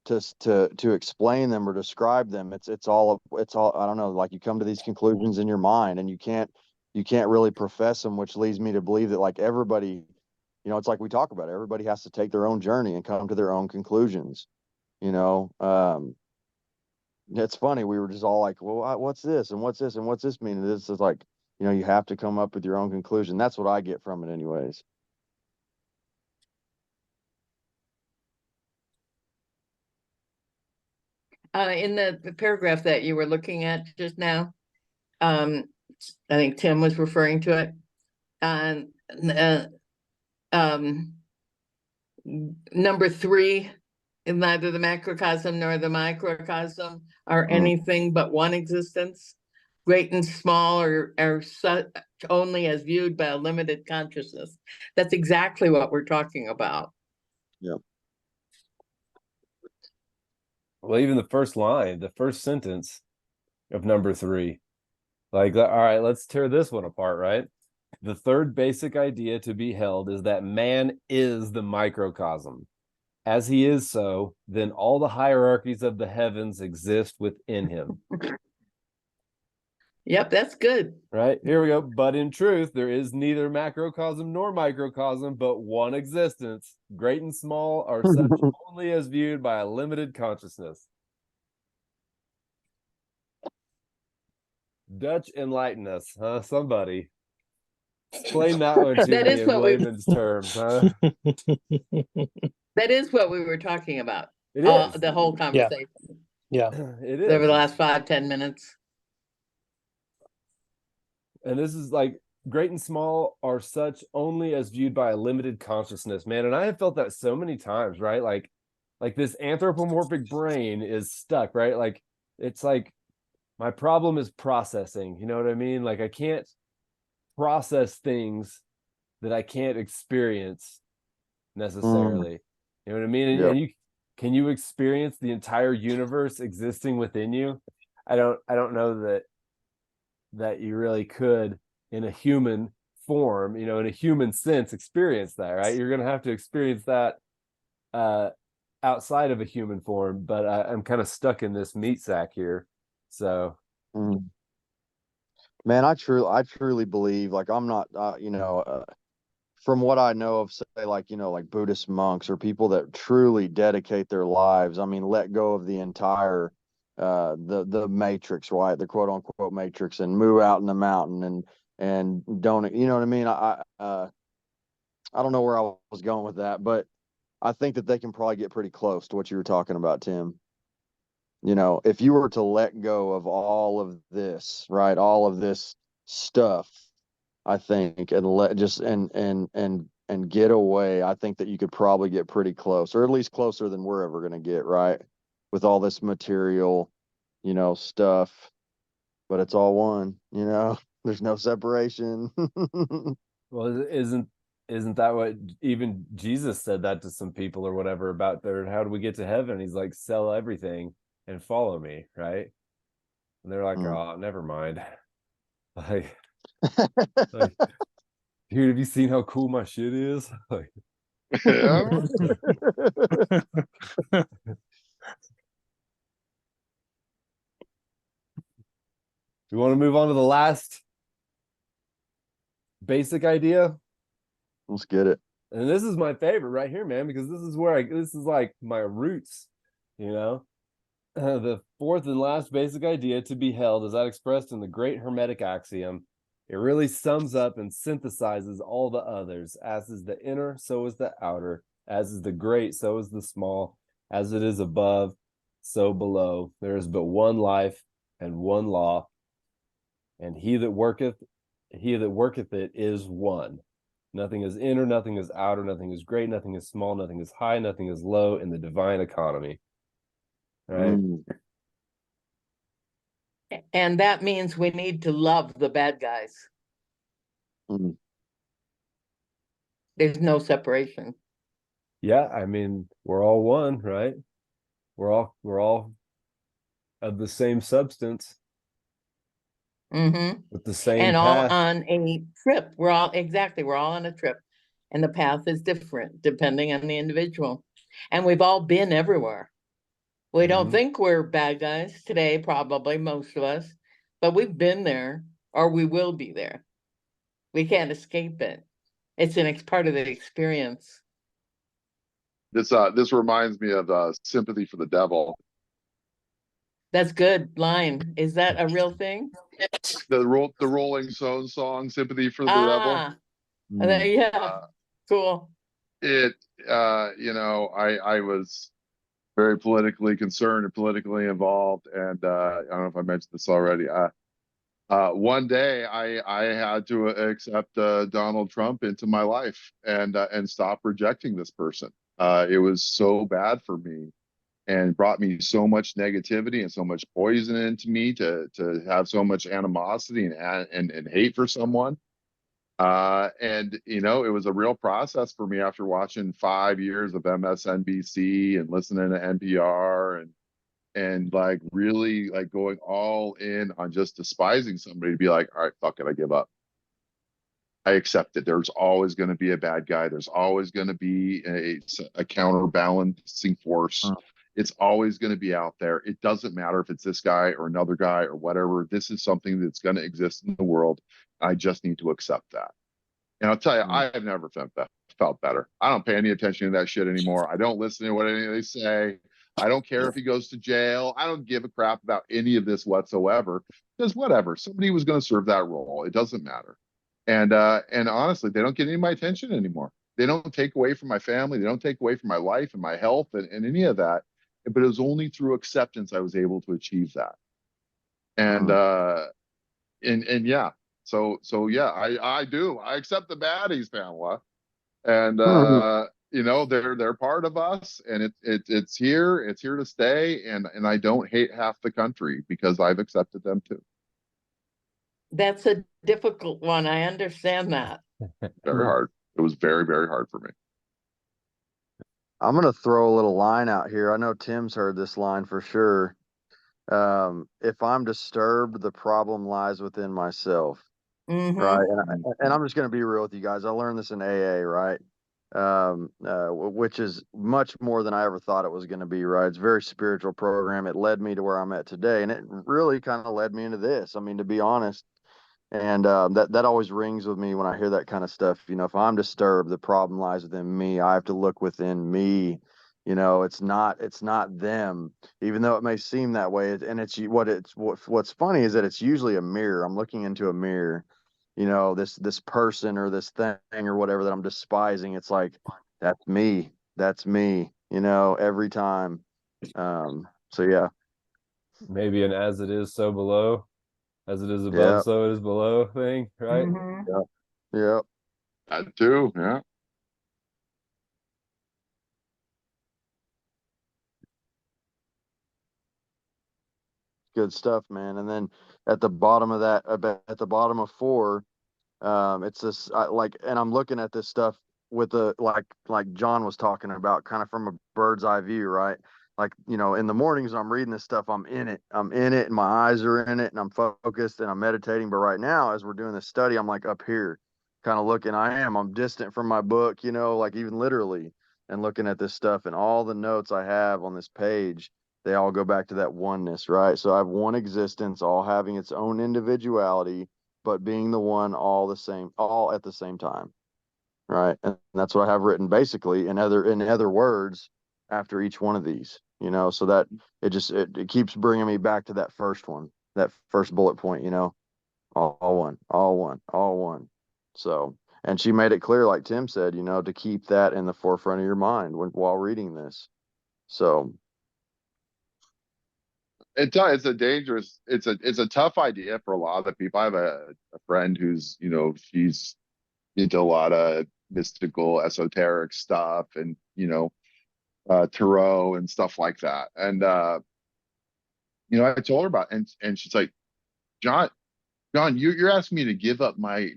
to explain them or describe them. It's all I don't know, like you come to these conclusions in your mind and you can't really profess them, which leads me to believe that like everybody, it's like we talk about, everybody has to take their own journey and come to their own conclusions. It's funny, we were just all like, well, what's this and what's this and what's this mean? And this is like, you have to come up with your own conclusion. That's what I get from it anyways. In the paragraph that you were looking at just now, I think Tim was referring to it. Number 3, neither the macrocosm nor the microcosm are anything but one existence. Great and small are such only as viewed by a limited consciousness. That's exactly what we're talking about. Yeah. Well, even the first line, the first sentence of number 3, like, all right, let's tear this one apart, right? The third basic idea to be held is that man is the microcosm. As he is so, then all the hierarchies of the heavens exist within him. Yep, that's good. Right, here we go. But in truth, there is neither macrocosm nor microcosm, but one existence. Great and small are such only as viewed by a limited consciousness. Dutch enlighten us, huh? Somebody. Explain that one to That me is in what we- layman's terms, huh? That is what we were talking about. It is. The whole conversation. Yeah. It is. Over the last 5-10 minutes. And this is like, great and small are such only as viewed by a limited consciousness, man. And I have felt that so many times, right? Like this anthropomorphic brain is stuck, right? Like, it's like my problem is processing, you know what I mean? Like, I can't process things that I can't experience necessarily. You know what I mean? Yep. And can you experience the entire universe existing within you? I don't know that you really could in a human form, in a human sense, experience that, right? You're going to have to experience that outside of a human form, but I'm kind of stuck in this meat sack here. So man, I truly believe, like, I'm not from what I know of, say, like, like Buddhist monks or people that truly dedicate their lives, I mean, let go of the entire the matrix, right? The quote unquote matrix, and move out in the mountain and don't, you know what I mean? I don't know where I was going with that, but I think that they can probably get pretty close to what you were talking about, Tim. You know, if you were to let go of all of this, right, all of this stuff, I think, and let just and get away, I think that you could probably get pretty close, or at least closer than we're ever going to get, right? With all this material, you know, stuff, but it's all one, you know. There's no separation. Well, isn't that what even Jesus said that to some people or whatever about their how do we get to heaven? He's like, sell everything and follow me, right? And they're like, Mm. oh, never mind. Like, like, dude, have you seen how cool my shit is? Like, Yeah. we want to move on to the last basic idea. Let's get it. And this is my favorite right here, man, because this is where this is like my roots, you know. The fourth and last basic idea to be held is that expressed in the great Hermetic axiom. It really sums up and synthesizes all the others. As is the inner, so is the outer. As is the great, so is the small. As it is above, so below. There is but one life and one law, and he that worketh it is one. Nothing is inner, nothing is outer, nothing is great, nothing is small, nothing is high, nothing is low in the divine economy. Right? Mm. And that means we need to love the bad guys. Mm. There's no separation. Yeah, I mean, we're all one, right? We're all of the same substance Mm-hmm. with the same And all path. on a trip. We're all on a trip. And the path is different depending on the individual. And we've all been everywhere. We don't Mhm. think we're bad guys today, probably most of us, but we've been there or we will be there. We can't escape it. It's part of the experience. This reminds me of Sympathy for the Devil. That's good line. Is that a real thing? The Rolling Stones song "Sympathy for the Devil." Ah, Mm. yeah, Uh, cool. it you know, I was very politically concerned and politically involved, and I don't know if I mentioned this already. One day I had to accept Donald Trump into my life and stop rejecting this person. It was so bad for me and brought me so much negativity and so much poison into me to have so much animosity and hate for someone. And you know, it was a real process for me after watching 5 years of MSNBC and listening to NPR and like really like going all in on just despising somebody to be like, all right, fuck it, I give up. I accept it. There's always going to be a bad guy. There's always going to be a counterbalancing force. Mm. It's always going to be out there. It doesn't matter if it's this guy or another guy or whatever. This is something that's going to exist in the world. I just need to accept that. And I'll tell you, Mm. I have never felt better. I don't pay any attention to that shit anymore. I don't listen to what any of they say. I don't care if he goes to jail. I don't give a crap about any of this whatsoever. Because whatever, somebody was going to serve that role. It doesn't matter. And honestly, they don't get any of my attention anymore. They don't take away from my family. They don't take away from my life and my health and any of that. But it was only through acceptance I was able to achieve that. And Mm. and yeah, so yeah, I accept the baddies, Pamela, and Mm. you know, they're part of us, and it's here to stay, and I don't hate half the country because I've accepted them too. That's a difficult one. I understand that. Very hard. It was very, very hard for me. I'm gonna throw a little line out here. I know Tim's heard this line for sure. If I'm disturbed, the problem lies within myself. Right. Mm-hmm. And I'm just going to be real with you guys. I learned this in AA, right? Which is much more than I ever thought it was going to be, right? It's a very spiritual program. It led me to where I'm at today. And it really kind of led me into this. I mean, to be honest. And that always rings with me when I hear that kind of stuff. You know, if I'm disturbed, the problem lies within me. I have to look within me. You know, it's not them, even though it may seem that way. And what's funny is that it's usually a mirror. I'm looking into a mirror. You know, this person or this thing or whatever that I'm despising. It's like that's me. that's me, every time. So yeah. Maybe an as it is, so below, as it is above, Yeah. so it is below thing, right? Mhm. Yeah. Yeah. That too. Yeah. Good stuff, man. And then at the bottom of that, at the bottom of 4, it's this and I'm looking at this stuff with the like John was talking about, kind of from a bird's eye view, right? Like, in the mornings I'm reading this stuff, I'm in it, and my eyes are in it, and I'm focused and I'm meditating. But right now, as we're doing this study, I'm like up here, kind of looking. I'm distant from my book, like even literally, and looking at this stuff, and all the notes I have on this page, they all go back to that oneness, right? So I have one existence, all having its own individuality, but being the one all at the same time, right? And that's what I have written basically in other words after each one of these, so that it keeps bringing me back to that first one, that first bullet point, all one, all one, all one. So, and she made it clear, like Tim said, to keep that in the forefront of your mind while reading this. So It's a dangerous, it's a tough idea for a lot of people. I have a friend who's, she's into a lot of mystical, esoteric stuff, and tarot and stuff like that. And I told her about it, and she's like, John, you're asking me to give up my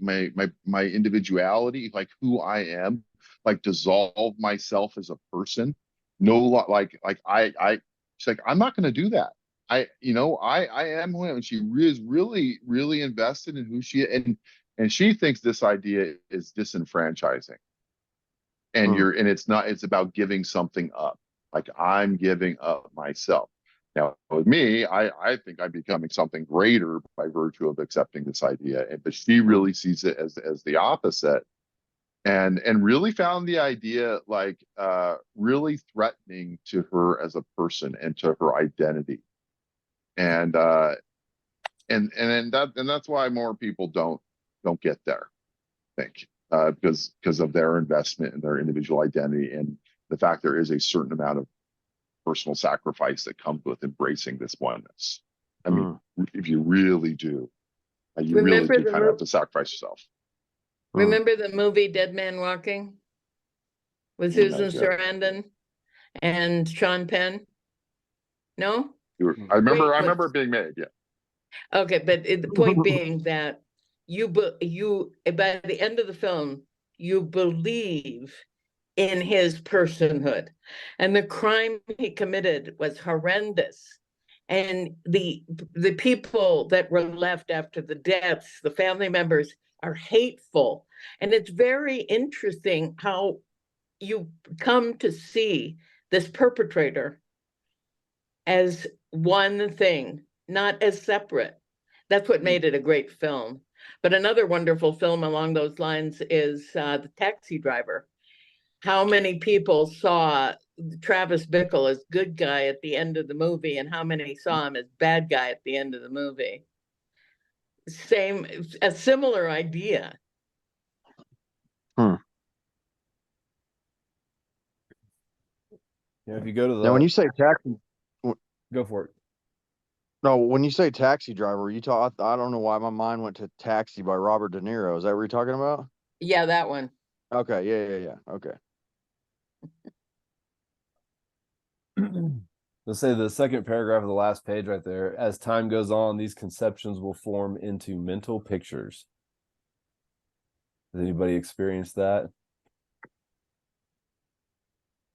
individuality, like who I am, like dissolve myself as a person. No, like I she's like, I'm not going to do that. I am who I am. And she is really, really invested in who she is, and she thinks this idea is disenfranchising. And hmm, it's not, it's about giving something up. Like, I'm giving up myself. Now with me, I think I'm becoming something greater by virtue of accepting this idea. But she hmm, really sees it as the opposite, and really found the idea like really threatening to her as a person and to her identity. And that's why more people don't get there, I think, because of their investment in their individual identity, and the fact there is a certain amount of personal sacrifice that comes with embracing this oneness. I mean, hmm, if you really do, you really Remember do the kind of have mo- to sacrifice yourself. hmm. remember the movie Dead Man Walking with Susan Yeah. Sarandon and Sean Penn? No? I remember. Great I with remember it being made. Yeah. Okay, but the point being that you by the end of the film, you believe in his personhood, and the crime he committed was horrendous, and the people that were left after the deaths, the family members, are hateful, and it's very interesting how you come to see this perpetrator as one thing, not as separate. That's what made it a great film. But another wonderful film along those lines is The Taxi Driver. How many people saw Travis Bickle as good guy at the end of the movie, and how many saw him as bad guy at the end of the movie? Same, a similar idea. Hmm. Yeah, if you go to Now, when the you say taxi, go for it. no, when you say Taxi Driver, you talk. I don't know why my mind went to Taxi by Robert De Niro. Is that what you're talking about? Yeah, that one. Okay, yeah. Okay. Let's say the second paragraph of the last page right there. As time goes on, these conceptions will form into mental pictures. Has anybody experienced that?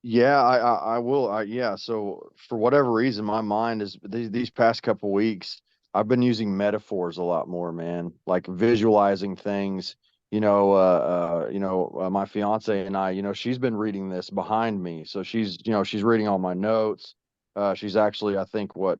Yeah, I will. Yeah. So for whatever reason, my mind is these past couple weeks, I've been using metaphors a lot more, man. Like visualizing things. My fiance and I, she's been reading this behind me, so she's reading all my notes. She's actually, I think, a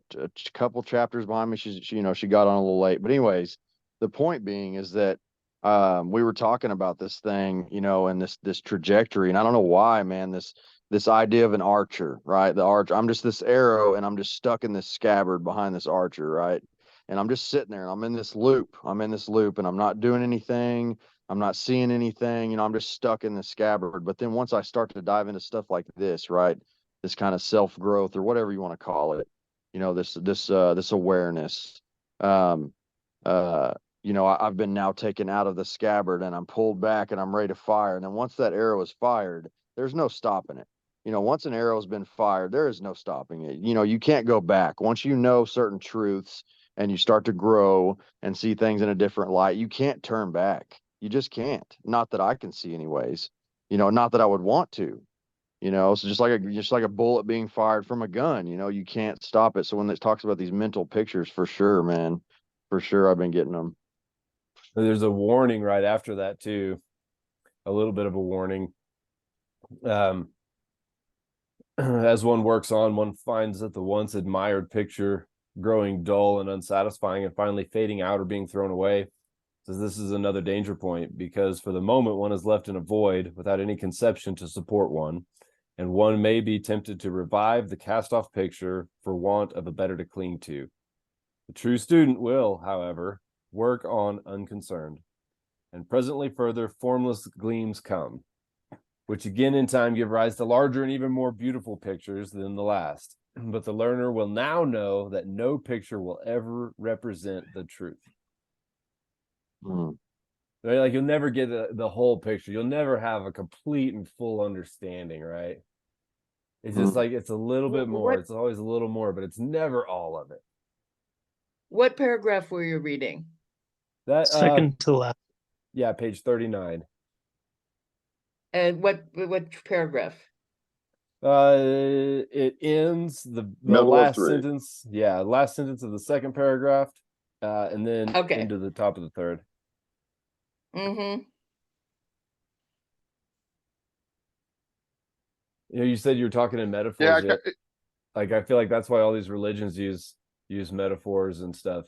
couple chapters behind me. She got on a little late, but anyways, the point being is that we were talking about this thing, and this trajectory, and I don't know why, man. This idea of an archer, right? The archer, I'm just this arrow and I'm just stuck in this scabbard behind this archer, right? And I'm just sitting there and I'm in this loop. I'm in this loop and I'm not doing anything. I'm not seeing anything, I'm just stuck in the scabbard. But then once I start to dive into stuff like this, right, this kind of self-growth or whatever you want to call it, this awareness, I've been now taken out of the scabbard and I'm pulled back and I'm ready to fire. And then once that arrow is fired, there's no stopping it. Once an arrow has been fired, there is no stopping it. You can't go back. Once you know certain truths and you start to grow and see things in a different light, you can't turn back. You just can't. Not that I can see anyways. Not that I would want to. So just like a bullet being fired from a gun, you can't stop it. So when it talks about these mental pictures, for sure, man, for sure, I've been getting them. There's a warning right after that too, a little bit of a warning. As one works on, one finds that the once admired picture growing dull and unsatisfying and finally fading out or being thrown away. So this is another danger point, because for the moment one is left in a void without any conception to support one, and one may be tempted to revive the cast-off picture for want of a better to cling to. The true student will, however, work on unconcerned, and presently further formless gleams come, which again in time give rise to larger and even more beautiful pictures than the last. But the learner will now know that no picture will ever represent the truth. Mm. Right? Like you'll never get the whole picture. You'll never have a complete and full understanding, right? It's just like it's a little bit more. It's always a little more, but it's never all of it. What paragraph were you reading? That Second to last. Yeah, page 39. And what paragraph? It ends the Middle of last 3. sentence. Yeah, last sentence of the second paragraph, and then Okay. into the top of the third. Mm-hmm. You said you were talking in metaphors. Yeah, like I feel like that's why all these religions use metaphors and stuff.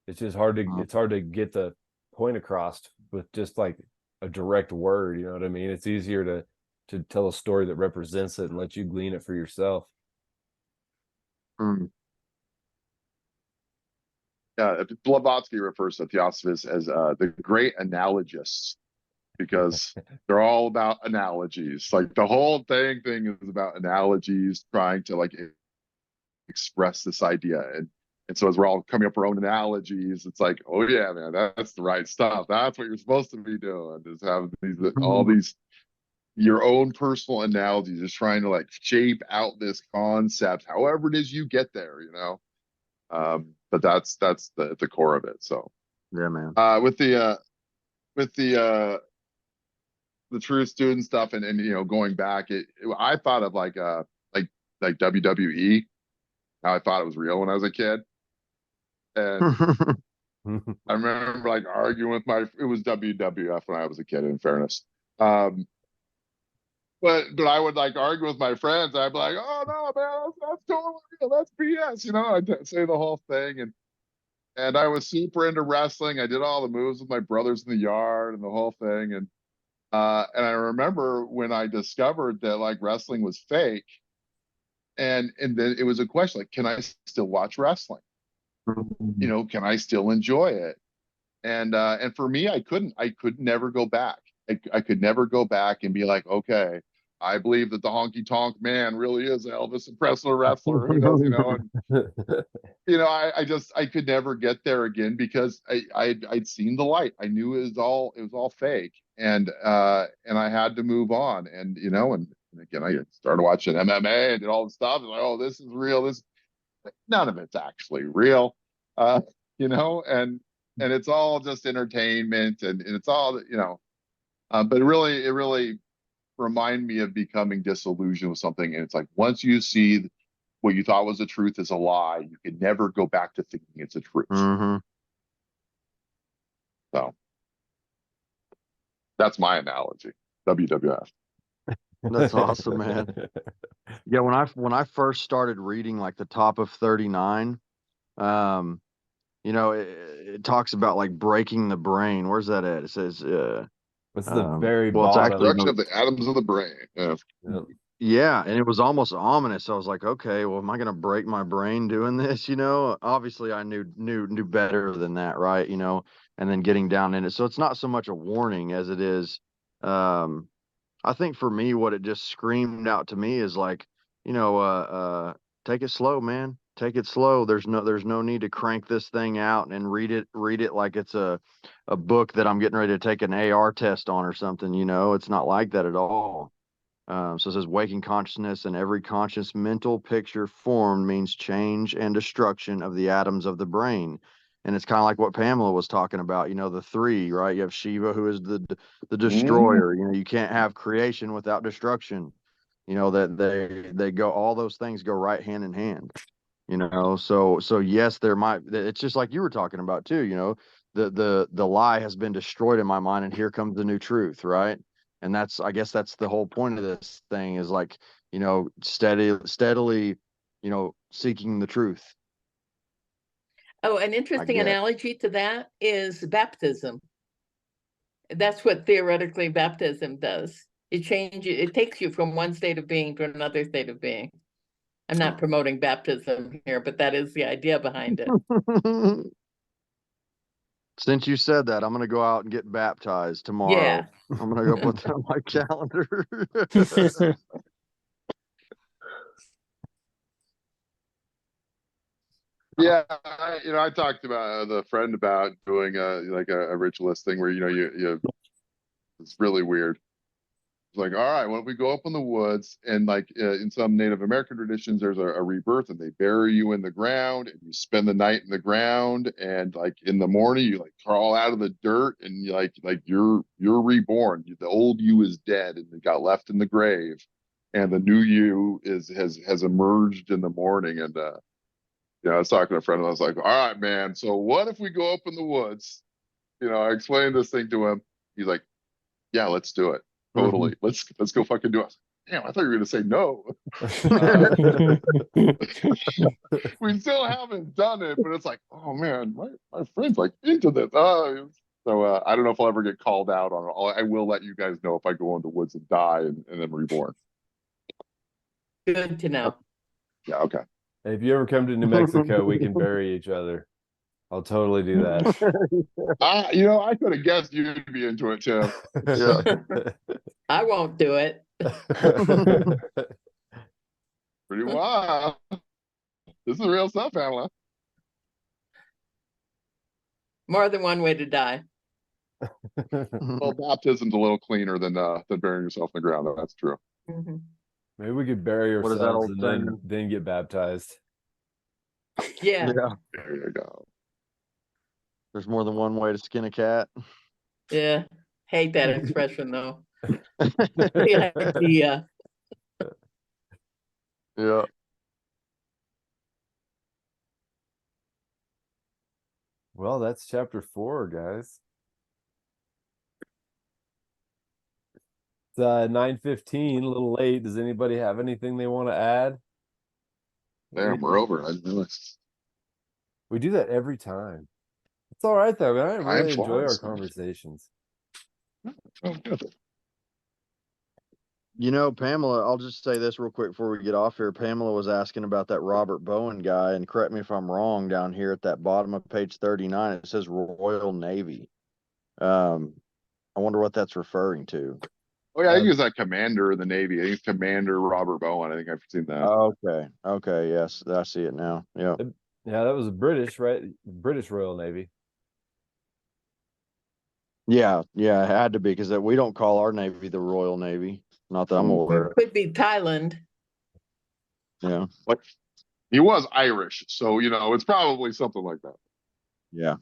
It's just hard to get the point across with just like a direct word. You know what I mean? It's easier to tell a story that represents it and let you glean it for yourself. Blavatsky refers to Theosophists as the great analogists, because they're all about analogies. Like the whole thing is about analogies, trying to like express this idea. And so as we're all coming up with our own analogies, it's like, oh yeah, man, that's the right stuff. That's what you're supposed to be doing, is have all these your own personal analogies, just trying to like shape out this concept, however it is you get there, but that's the core of it. So yeah, man. With the true student stuff and going back, I thought of like WWE. How I thought it was real when I was a kid. And I remember like arguing with it was WWF when I was a kid, in fairness. But I would like argue with my friends. I'd be like, oh no, man, that's totally real. That's BS. I'd say the whole thing. And I was super into wrestling. I did all the moves with my brothers in the yard and the whole thing. And I remember when I discovered that like wrestling was fake. And then it was a question like, can I still watch wrestling? Can I still enjoy it? And for me, I could never go back. I could never go back and be like, okay, I believe that the Honky Tonk Man really is Elvis Presley wrestler. Who knows, And I could never get there again, because I'd seen the light. I knew it was all fake, and I had to move on. And and again, I started watching MMA and did all the stuff. And like, oh, this is real. None of it's actually real, and it's all just entertainment, and it's all but it really reminded me of becoming disillusioned with something. And it's like, once you see what you thought was the truth is a lie, you can never go back to thinking it's a truth. So that's my analogy. WWF. That's awesome, man. Yeah, when I first started reading like the top of 39, it talks about like breaking the brain. Where's that at? It says it's the very well, it's bottom. actually Destruction of the atoms of the brain. Yeah. Yeah, and it was almost ominous. I was like, okay, well, am I gonna break my brain doing this? Obviously I knew better than that, right? And then getting down in it. So it's not so much a warning as it is. I think for me, what it just screamed out to me is like, take it slow, man. Take it slow. There's no need to crank this thing out and read it like it's a book that I'm getting ready to take an AR test on or something. It's not like that at all. So it says waking consciousness and every conscious mental picture formed means change and destruction of the atoms of the brain. And it's kind of like what Pamela was talking about, the three, right? You have Shiva, who is the destroyer. You can't have creation without destruction. That they go, all those things go right hand in hand. So yes, it's just like you were talking about too. The lie has been destroyed in my mind, and here comes the new truth, right? And I guess that's the whole point of this thing is like, steadily, seeking the truth. Oh, an interesting guess. analogy to that is baptism. That's what theoretically baptism does. It takes you from one state of being to another state of being. I'm not promoting baptism here, but that is the idea behind it. Since you said that, I'm going to go out and get baptized tomorrow. Yeah. I'm going to go put that on my calendar. Yeah, I talked about the friend about doing a ritualist thing where you it's really weird. It's like, all right, well, we go up in the woods, and like in some Native American traditions, there's a rebirth, and they bury you in the ground, and you spend the night in the ground, and like in the morning, you like crawl out of the dirt, and you like you're reborn. The old you is dead, and it got left in the grave, and the new you has emerged in the morning, and I was talking to a friend, and I was like, all right, man, so what if we go up in the woods? I explained this thing to him. He's like, yeah, let's do it. Totally. Let's go fucking do it. Damn, I thought you were gonna say no. We still haven't done it, but it's like, oh man, my friend's like into this. So I don't know if I'll ever get called out on it. I will let you guys know if I go in the woods and die and then reborn. Good to know. Yeah, okay. If you ever come to New Mexico, we can bury each other. I'll totally do that. I could have guessed you'd be into it, Tim. Yeah. I won't do it. Pretty wild. This is real stuff, Pamela. More than one way to die. Well, baptism's a little cleaner than burying yourself in the ground, though. That's true. Mm-hmm. Maybe we could bury What is that ourselves old and then get baptized. Yeah. There you go. There's more than one way to skin a cat. Yeah. Hate that expression though. The idea. Yeah. Well, that's chapter 4, guys. It's 9:15, a little late. Does anybody have anything they want to add? Damn, we're over. I didn't realize. We do that every time. It's all right though, man. I really enjoy our flies. conversations. Oh, good. Pamela, I'll just say this real quick before we get off here. Pamela was asking about that Robert Bowen guy, and correct me if I'm wrong, down here at that bottom of page 39, it says Royal Navy. I wonder what that's referring to. Oh yeah, I think he was that commander in the Navy. I think it's Commander Robert Bowen. I think I've seen that. Okay, yes, I see it now. Yeah. Yeah, that was British, right? British Royal Navy. Yeah, it had to be, because we don't call our Navy the Royal Navy. Not that I'm aware of. Could be Thailand. Yeah. Like, he was Irish, so it's probably something like that. Yeah.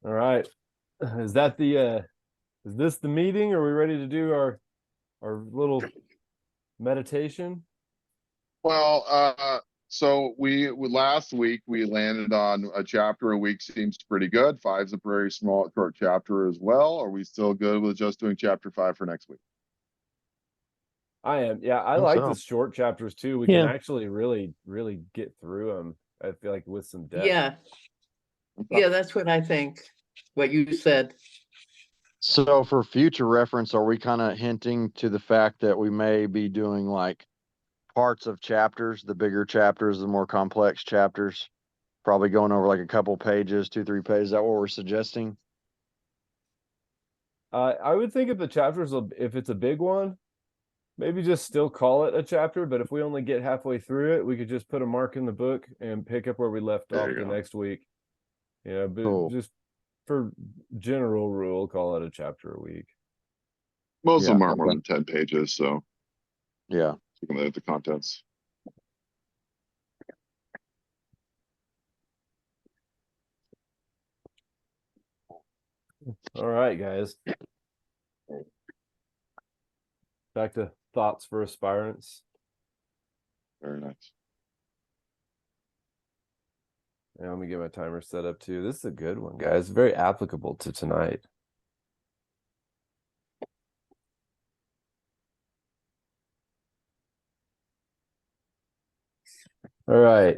All right. Is this the meeting? Are we ready to do our little meditation? Well, so we last week we landed on a chapter a week. Seems pretty good. 5's a very short chapter as well. Are we still good with just doing chapter 5 for next week? I am. Yeah, I think like so. the short chapters too. We Yeah. can actually really get through them. I feel like with some depth. Yeah. Yeah, that's what I think. What you said. So for future reference, are we kind of hinting to the fact that we may be doing like parts of chapters, the bigger chapters, the more complex chapters, probably going over like a couple pages, 2, 3 pages? Is that what we're suggesting? I would think if the chapters, if it's a big one, maybe just still call it a chapter. But if we only get halfway through it, we could just put a mark in the book and pick up where we left There off you the go. next week. Yeah, but Cool. just for general rule, call it a chapter a week. Most Yeah, of them aren't more okay. than 10 pages, so Yeah. you can look at the contents. All right, guys. Back to thoughts for aspirants. Very nice. Yeah, let me get my timer set up too. This is a good one, guys. Very applicable to tonight. All right.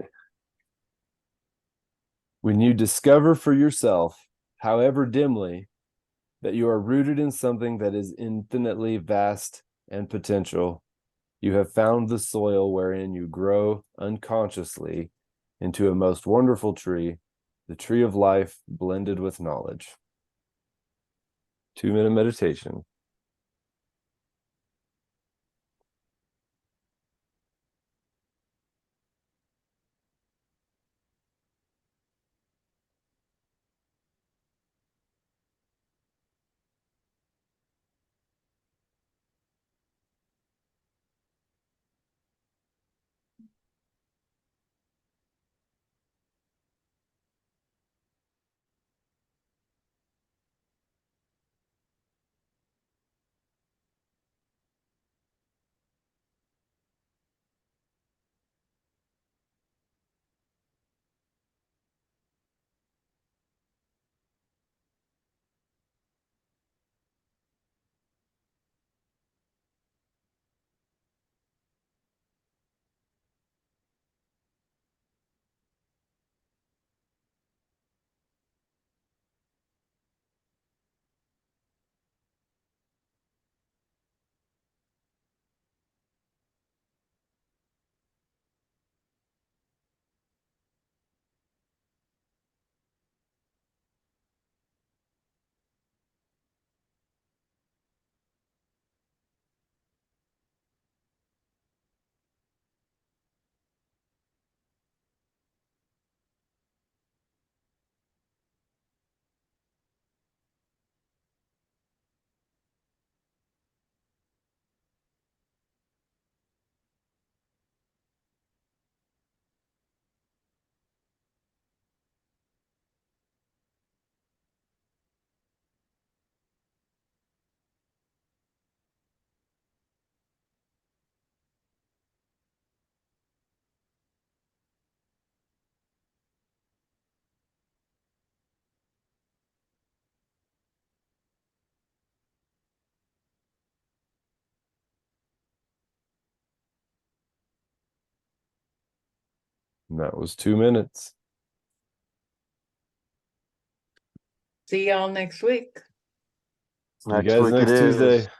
When you discover for yourself, however dimly, that you are rooted in something that is infinitely vast and potential, you have found the soil wherein you grow unconsciously into a most wonderful tree, the tree of life blended with knowledge. 2-minute meditation. And that was 2 minutes. See y'all next week. See you Next guys week it next is. Tuesday.